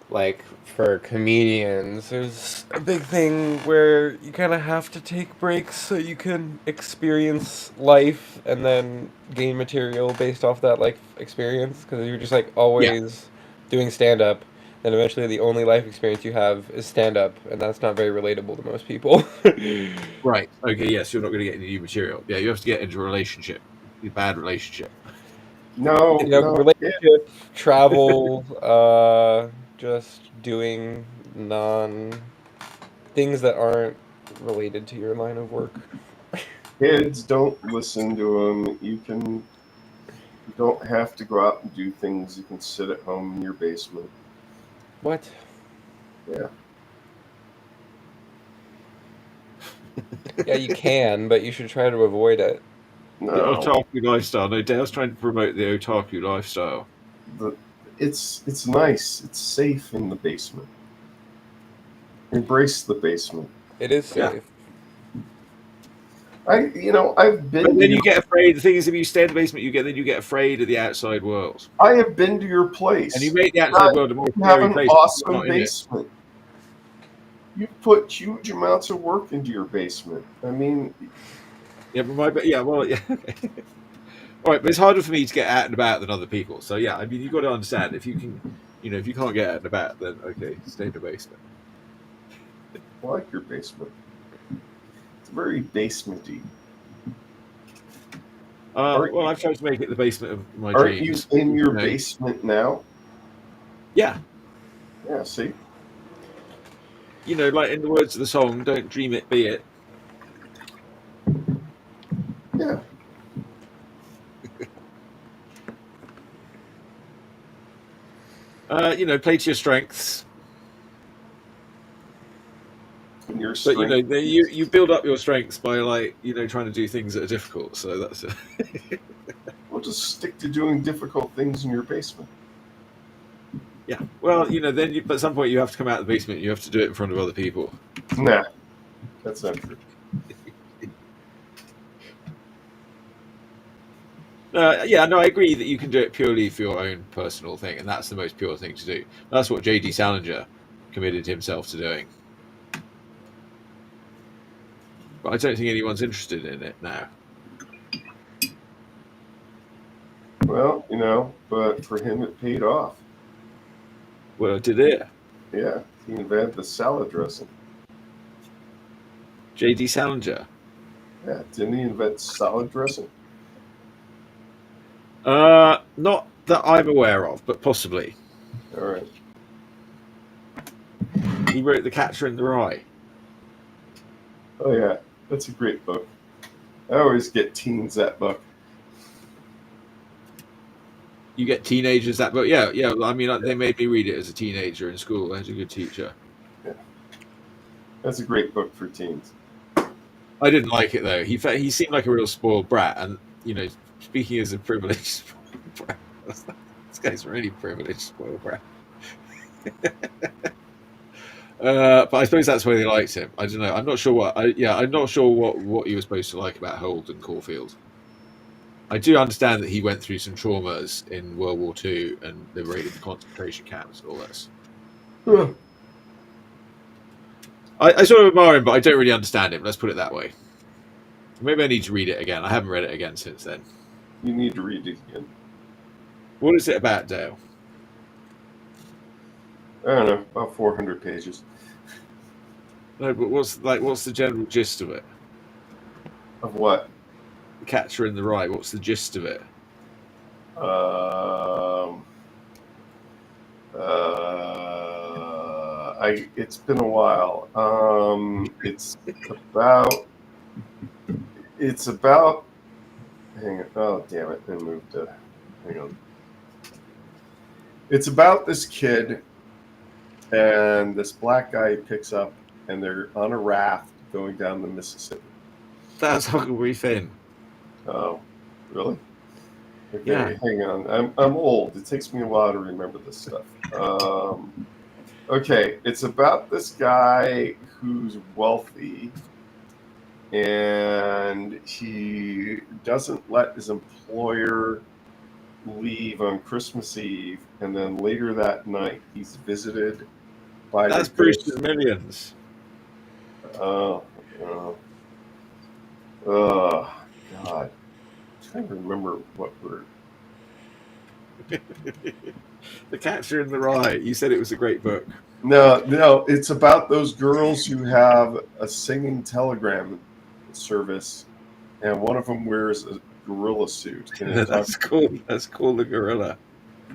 Like, for comedians, there's a big thing where you kind of have to take breaks so you can experience life and then gain material based off that, like, experience. Because you're just, like, Yeah, always doing stand-up. and eventually the only life experience you have is stand up, and that's not very relatable to most people. Right. Okay. Yes, you're not going to get any new material. Yeah, you have to get into a relationship, a bad relationship. No, no, Relationship, travel, just doing non things that aren't related to your line of work. kids, don't listen to them. You don't have to go out and do things. You can sit at home in your basement. What? Yeah. Yeah, you can, but you should try to avoid it. The No. otaku lifestyle. No, Dale's trying to promote the otaku lifestyle. The it's nice. It's safe in the basement. Embrace the basement. It is Yeah. safe. I've But been to then your you get afraid. The thing is, if you stay in the basement, you get afraid of the outside world, I have been to your and you place. make the Uh, outside world a more you have scary an place because you're awesome not in it. basement. You put huge amounts of work into your basement. I mean, Yeah, but yeah, well, yeah. Okay. All right, but it's harder for me to get out and about than other people. So yeah, I mean, you've got to understand if you can, if you can't get out and about, then okay, stay in the basement. I like your basement. It's very basementy. Aren't Well, you, I've tried to make it the basement of my aren't you dreams. in your basement now? Yeah, Yeah, see? like in the words of the song, "Don't dream it, be it." Yeah. Play to your strengths. And your But strength then you build up your strengths by trying to do things that are difficult. So that's will just stick to doing difficult things in your basement. yeah. Well, then at some point you have to come out of the basement. You have to do it in front of other people. Nah, that's not true. Yeah, no, I agree that you can do it purely for your own personal thing, and that's the most pure thing to do. That's what J.D. Salinger committed himself to doing. But I don't think anyone's interested in it now. Well, but for him it paid off. Well, did it? Yeah, he invented the salad dressing. J.D. Salinger. Yeah, didn't he invent salad dressing? Not that I'm aware of, but possibly. All right. He wrote The Catcher in the Rye. Oh yeah, that's a great book. I always get teens that book. You get teenagers that book. Yeah, yeah. I mean, they made me read it as a teenager in school. I was a good teacher. Yeah, that's a great book for teens. I didn't like it though. He seemed like a real spoiled brat, and speaking as a privileged spoiled brat, this guy's really privileged spoiled brat. But I suppose that's why they liked him. I don't know. I'm not sure what. I'm not sure what he was supposed to like about Holden Caulfield. I do understand that he went through some traumas in World War II and liberated the concentration camps and all this. I sort of admire him, but I don't really understand him. Let's put it that way. Maybe I need to read it again. I haven't read it again since then. You need to read it again. What is it about, Dale? I don't know, about 400 pages. No, but what's the general gist of it? Of what? The Catcher in the Rye. What's the gist of it? It's been a while. It's about. Hang on. Oh, damn it! I moved to. Hang on. It's about this kid and this black guy he picks up, and they're on a raft going down the Mississippi. That's Huckleberry Finn. Oh, really? Okay, Yeah. hang on. I'm old. It takes me a while to remember this stuff. Okay, it's about this guy who's wealthy, and he doesn't let his employer leave on Christmas Eve, and then later that night he's visited by That's the Bruce ghost. Millions. Oh, God. I'm trying to remember what we're. The Catcher in the Rye. You said it was a great book. No, it's about those girls who have a singing telegram service, and one of them wears a gorilla suit. And it That's talks. cool. That's called The Gorilla.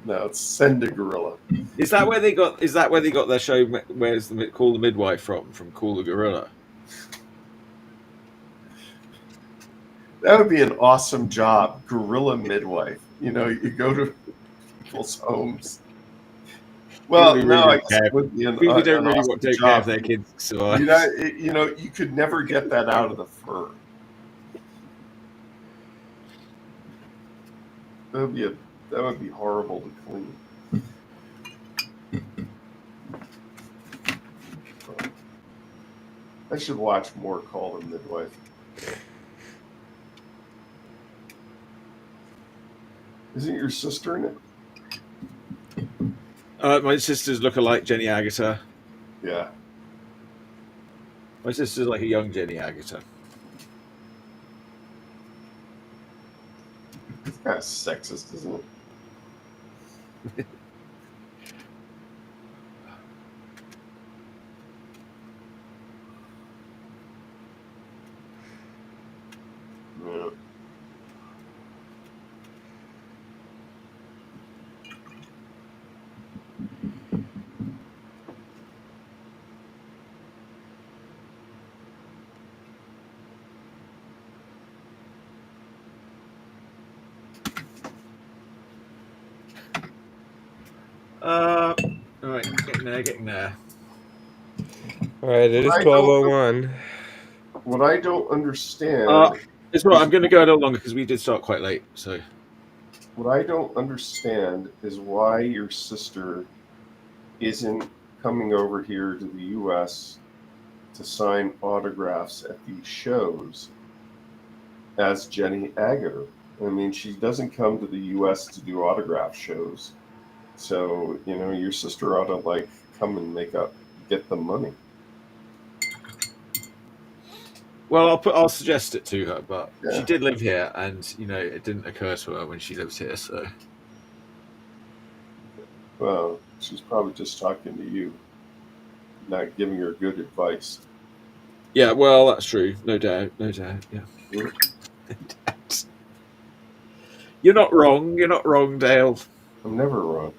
No, it's Send a Gorilla. Is that where they got? Is that where they got their show? Where's the Call the Midwife from? From Call the Gorilla. That would be an awesome job, gorilla midwife. You know, you go to people's homes. Well, Really, no, really I guess it would be an People don't really awesome want to take job. care of their kids to survive. You know, you could never get that out of the fur. That would be horrible to clean. I should watch more Call the Midwife. Isn't your sister in it? My sisters look alike Jenny Agutter. Yeah. My sister's like a young Jenny Agutter. It's kind of sexist, isn't it? Yeah. All right, getting there. All right, it is I don't- 12:01. What I don't understand. It's right. I'm going to go a little longer because we did start quite late. So What I don't understand is why your sister isn't coming over here to the U.S. to sign autographs at these shows as Jenny Agutter. I mean, she doesn't come to the U.S. to do autograph shows. So, you know, your sister ought to, like, come and get the money. well, I'll suggest it to her, but Yeah. she did live here, and you know it didn't occur to her when she lives here. So Well, she's probably just talking to you, not giving her good advice. yeah, well, that's true. No doubt. Yeah. You're not wrong. You're not wrong, Dale. I'm never wrong.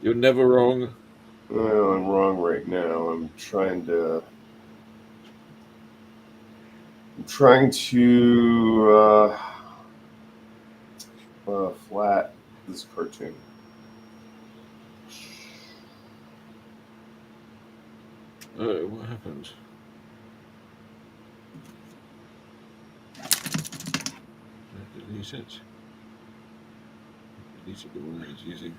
You're never wrong. Well, I'm wrong right now. I'm trying to flat this cartoon. Oh, what happened? Delete it. Deleted the one I was using.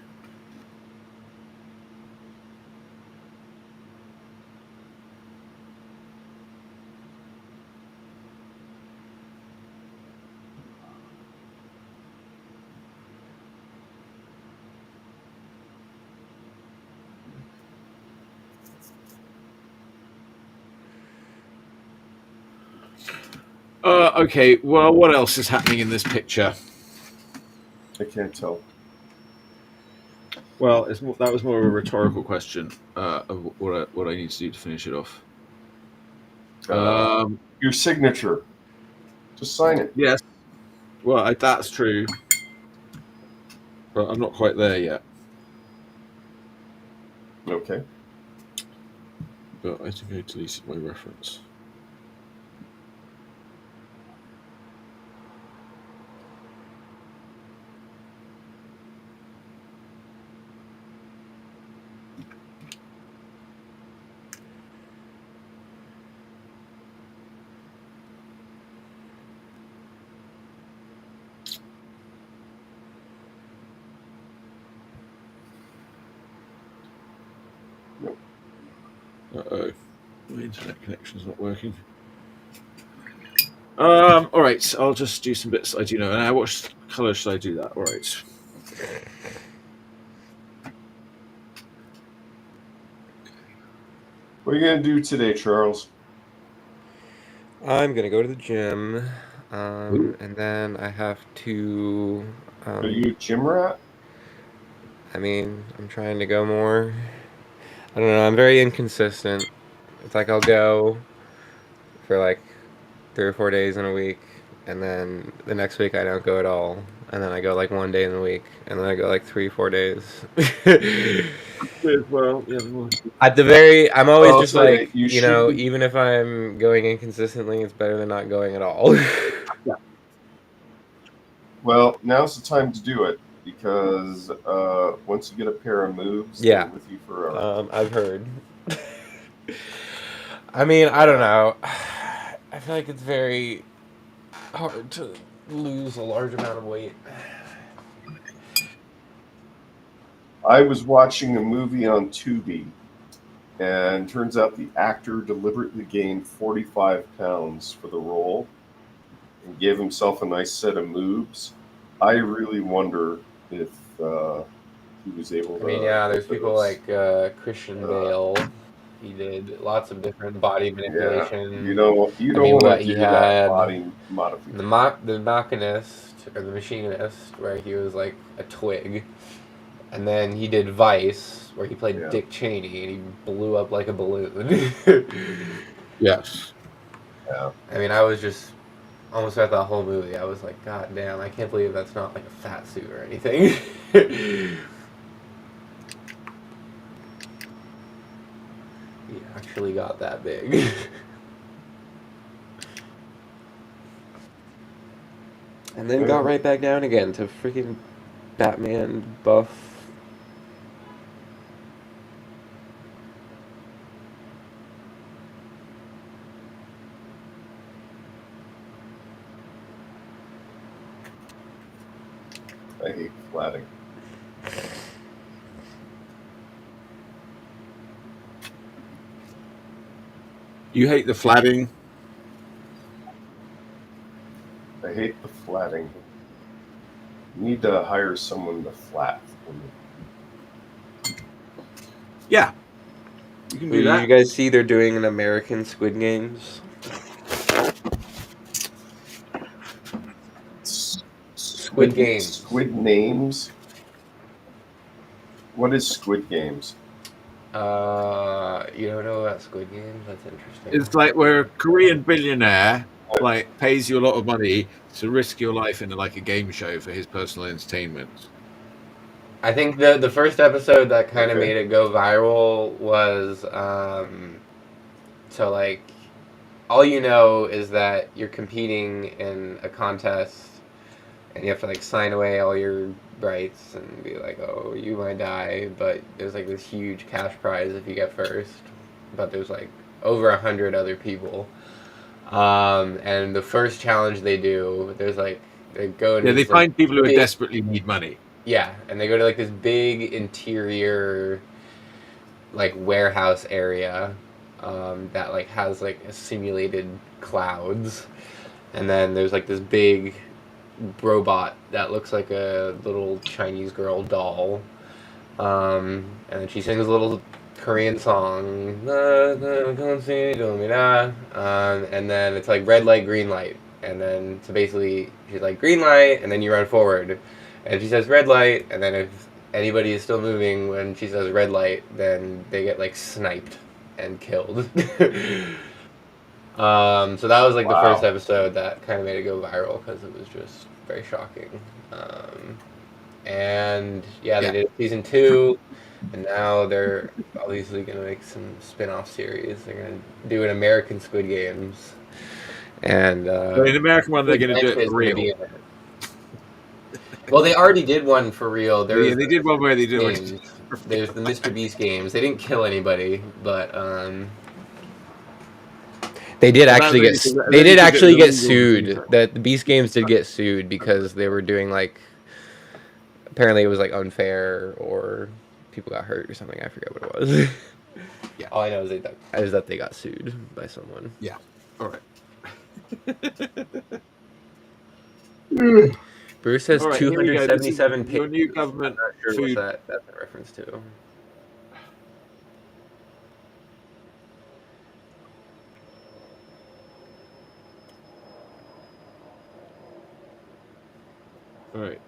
Okay, well, what else is happening in this picture? I can't tell. Well, that was more of a rhetorical question of what I need to do to finish it off. Your signature. Just sign it. Yes, well, that's true, but I'm not quite there yet. Okay. But I think I deleted my reference. Uh-oh. My internet connection's not working. All right, I'll just do some bits I do know. Now, what colour should I do that? All right. What are you going to do today, Charles? I'm gonna go to the gym. And then I have to. Are you a gym rat? I mean, I'm trying to go more. I don't know. I'm very inconsistent. It's like I'll go for like 3 or 4 days in a week, and then the next week I don't go at all, and then I go like one day in the week, and then I go like 3, 4 days. Well, yeah, well, At the very, I'm always Well, I'll just tell you, like, you should be. even if I'm going inconsistently, it's better than not going at all. Well, now's the time to do it because once you get a pair of moves, they're Yeah. with you forever. I've heard. I mean, I don't Yeah. know. I feel like it's very hard to lose a large amount of weight. I was watching a movie on Tubi, and turns out the actor deliberately gained 45 pounds for the role and gave himself a nice set of moves. I really wonder if he was able I mean, to yeah, there's hit people those. like Christian Uh, Bale. He did lots of different body yeah, you manipulation. don't I mean, want what to he do that had, body the modification. the machinist or the machinist, where he was like a twig, and then he did Vice, where he played Yeah, Dick Cheney, and he blew up like a balloon. yes. yeah. I mean, I was just almost at that whole movie. I was like, God damn, I can't believe that's not like a fat suit or anything. He actually got that big. And then got Yeah. right back down again to freaking Batman buff. I hate flatting. You hate the flatting. I hate the flatting. You need to hire someone to flat for me. Yeah, you can do Did you that. guys see they're doing an American Squid Games? Squid Games. Squid names. What is Squid Games? You don't know about Squid Games? That's interesting. It's like where a Korean billionaire like pays you a lot of money to risk your life in like a game show for his personal entertainment. I think the first episode that kind of Okay. made it go viral was so like all you know is that you're competing in a contest and you have to like sign away all your rights and be like, oh, you might die, but there's like this huge cash prize if you get first. But there's like over 100 other people. And the first challenge they do, there's like they go into Yeah, they this like find people who big, desperately need money. yeah, and they go to like this big interior like warehouse area that like has like simulated clouds, and then there's like this big robot that looks like a little Chinese girl doll, and then she sings a little Korean song, and then it's like red light, green light, and then so basically she's like green light, and then you run forward, and she says red light, and then if anybody is still moving when she says red light, then they get like sniped and killed. So that was like the first Wow. episode that kind of made it go viral because it was just very shocking. Um, and yeah, they Yeah. did season 2, and now they're obviously gonna make some spin-off series. They're gonna do an American Squid Games, and But in American one, they're Cate going to do it Blanchett for is gonna real. be in it. Well, they already did one for real. There Yeah, was they the did one where they Mr. did Beast it games. for There's the real. Mr. Beast games. They didn't kill anybody, but they did Well, that's actually only get because they did it was actually get illegal to do sued. so. That the Beast Games did get sued because they were doing like apparently it was like unfair or people got hurt or something. I forget what it was. Yeah. All I know is that they got sued by someone. Yeah. All right. Bruce has All right. Here we go. This is 277 your new pages. I'm government not sure what food. that's a reference to. All right.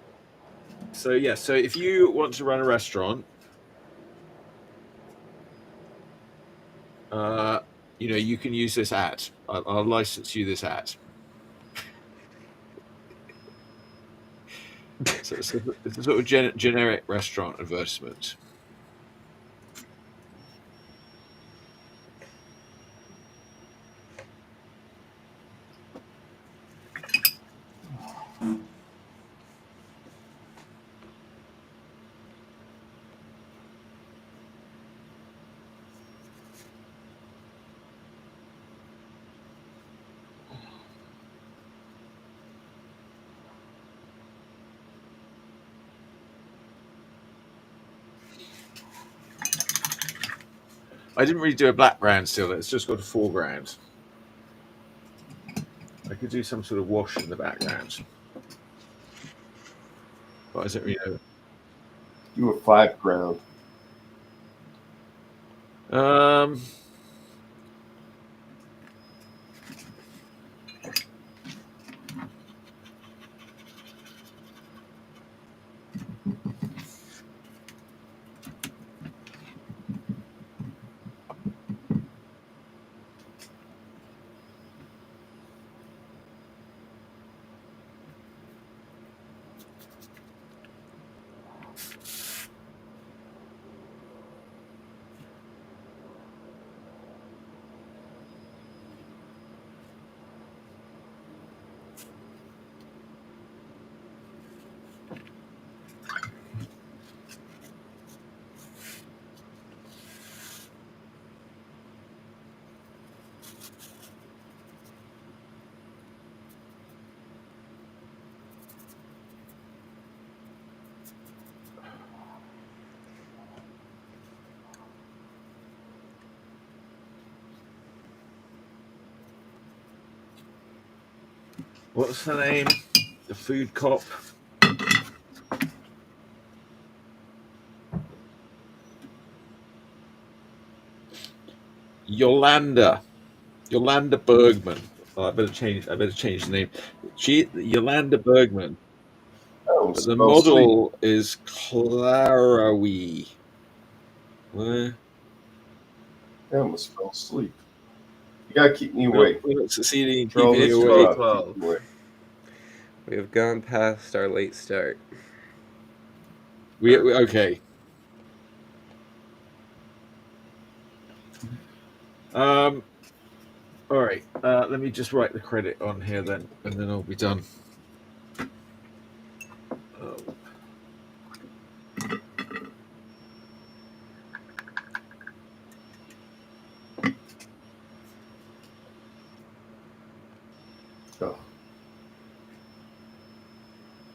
So yeah, so if you want to run a restaurant, uh, you can use this ad. I'll license you this ad. So it's a sort of generic restaurant advertisement. I didn't really do a background still. It's just got a foreground. I could do some sort of wash in the background, but I don't really Do a 5 ground. know. What's the name? The FoodCop. Yolanda Bergman. Oh, I better change. I better change the name. Yolanda Bergman, Oh, but the spell sleep. model is Clarawi. Where? I almost fell asleep. You gotta keep me No, awake. we're not succeeding in Charles, keeping It's you let's awake. go out. Keep 12:12. me awake. We have gone past our late start. We okay. All right. Let me just write the credit on here then, and then I'll be done. Um, Oh,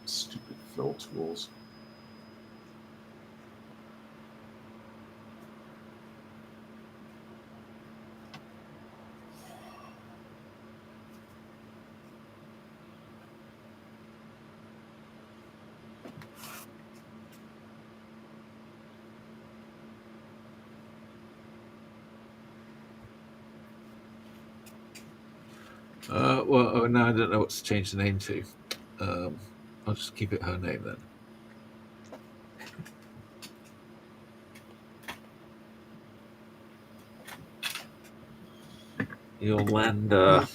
stupid fill tools. well, oh, no, I don't know what to change the name to. I'll just keep it her name then. Yolanda.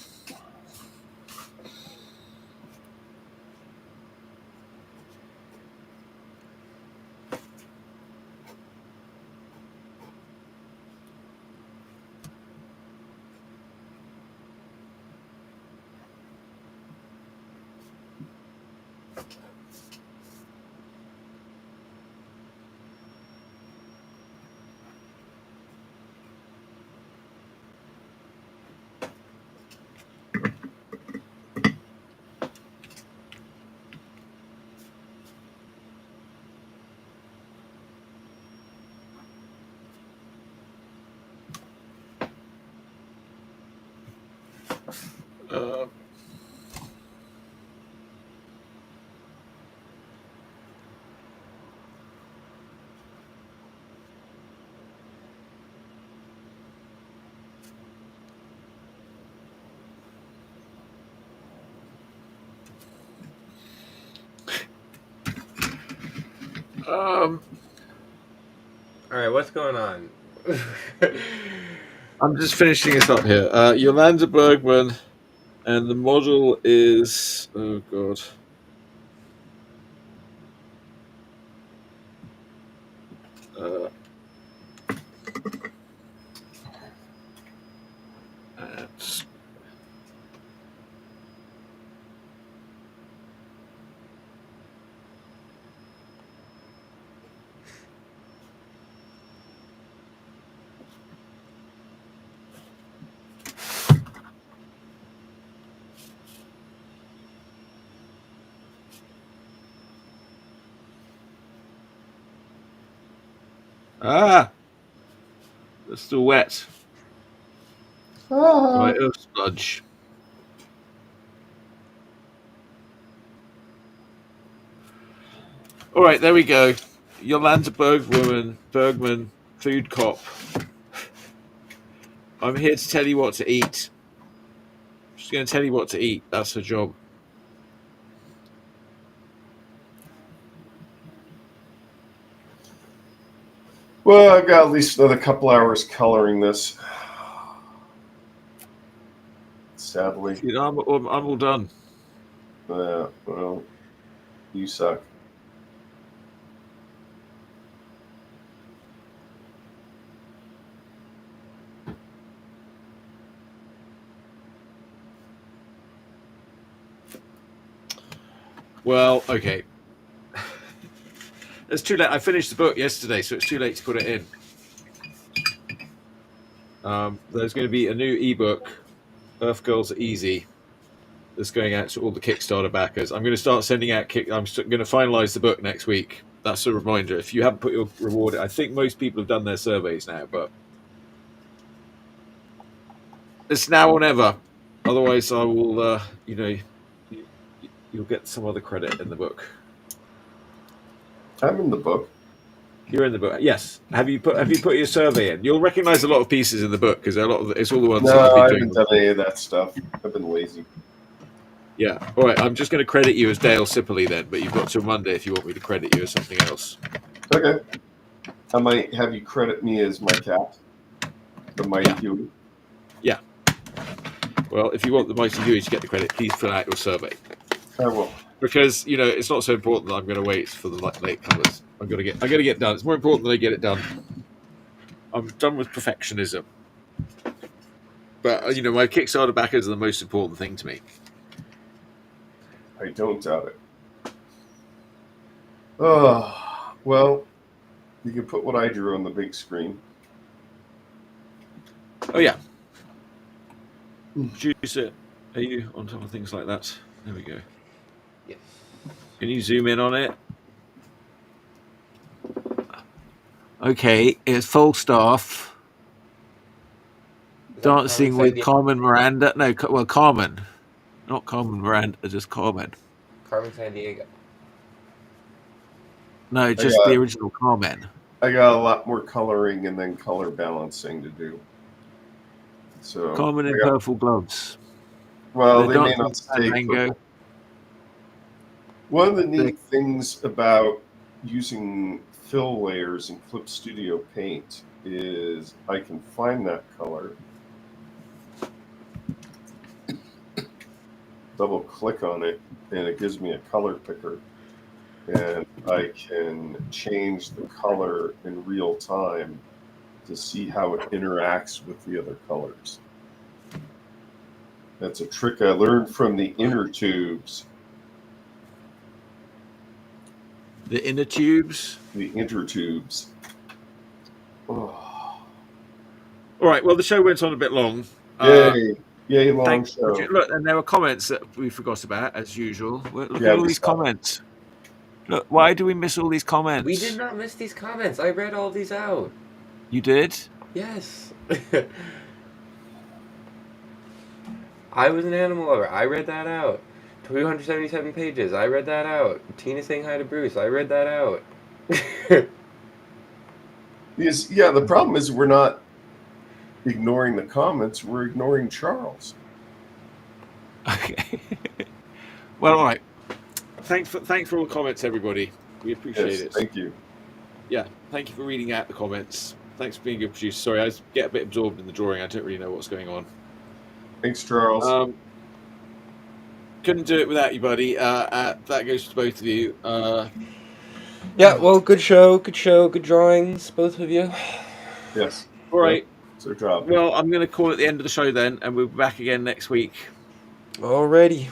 Uh, Um, All right, what's going on? I'm just finishing this up here. Yolanda Bergman, and the model is oh god. Uh, at- it's still wet. Ah. Right, earth sludge. All right, there we go. Yolanda Bergman, FoodCop. I'm here to tell you what to eat. She's going to tell you what to eat. That's her job. Well, I've got at least another couple hours coloring this. Sadly. I'm all done. Well, you suck. Well, okay. It's too late. I finished the book yesterday, so it's too late to put it in. There's going to be a new ebook, Earth Girls Are Easy, that's going out to all the Kickstarter backers. I'm going to start sending out I'm going to finalize the book next week. That's a reminder. If you haven't put your reward, I think most people have done their surveys now, but it's now or never. Otherwise, I will, you'll get some other credit in the book. I'm in the book. You're in the book, yes. Have you put your survey in? You'll recognize a lot of pieces in the book because it's all the ones that No, I've I been haven't doing. done any of that stuff. I've been lazy. Yeah. All right. I'm just going to credit you as Dale Sipperley then, but you've got till Monday if you want me to credit you as something else. Okay. I might have you credit me as my cat, the Mighty Huey. Yeah. Well, if you want the Mighty Huey to get the credit, please fill out your survey. I will. Because it's not so important that I'm going to wait for the late colours. I'm going to get it done. It's more important that I get it done. I'm done with perfectionism. But my Kickstarter backers are the most important thing to me. I don't doubt it. Oh, well, you can put what I drew on the big screen. Oh yeah. Juice it. Are you on top of things like that? There we go. Yes. Can you zoom in on it? Okay, it's Falstaff Is that dancing Carmen with Sandiego? Carmen Miranda. No, Carmen, not Carmen Miranda, just Carmen. Carmen Sandiego. No, just the original Carmen. I got a lot more coloring and then color balancing to do. So Carmen in purple gloves. well, They're they may dancing not stay tango. purple. One of the neat things about using fill layers in Clip Studio Paint is I can find that color, double click on it, and it gives me a color picker. And I can change the color in real time to see how it interacts with the other colors. That's a trick I learned from the inner tubes. The inner tubes. The inner tubes. Oh. All right. Well, the show went on a bit long. Yay, long show. Look, and there were comments that we forgot about, as usual. Look Yeah, at all we these saw comments. Look, why do we miss all these comments? We did not miss these comments. I read all these out. You did? Yes. I was an animal lover. I read that out. 277 pages. I read that out. Tina saying hi to Bruce. I read that out. Because, yeah, the problem is we're not ignoring the comments. We're ignoring Charles. Okay. Well, all right. Thanks for all the comments, everybody. We appreciate Yes, it. thank you. Yeah, thank you for reading out the comments. Thanks for being a good producer. Sorry, I get a bit absorbed in the drawing. I don't really know what's going on. Thanks, Charles. Couldn't do it without you, buddy. That goes to both of you. Yeah, well, good show, good drawings, both of you. Yes. All right. It's their job. Well, I'm going to call it the end of the show then, and we'll be back again next week. Alrighty.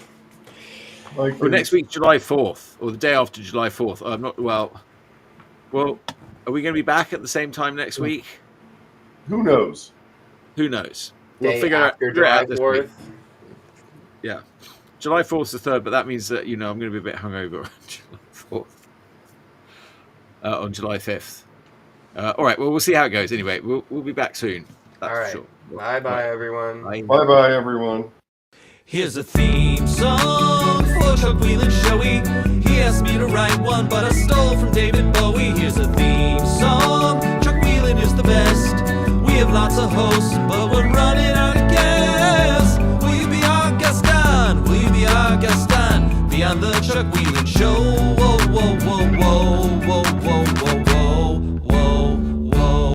Like Well, next week, July 4th, or the day after July 4th. I'm not well. Well, are we going to be back at the same time next week? Who knows? Who knows? We'll Day figure after it July out this week. 4th. Yeah, July 4th is the 3rd, but that means that I'm going to be a bit hungover on July 4th. On July 5th. All right. Well, we'll see how it goes. Anyway, we'll be back soon. That's All right. for sure. Bye, everyone. Bye bye, everyone. Here's a theme song for Chuck Whelan Showy. He asked me to write one, but I stole from David Bowie. Here's a theme song. Chuck Whelan is the best. We have lots of hope.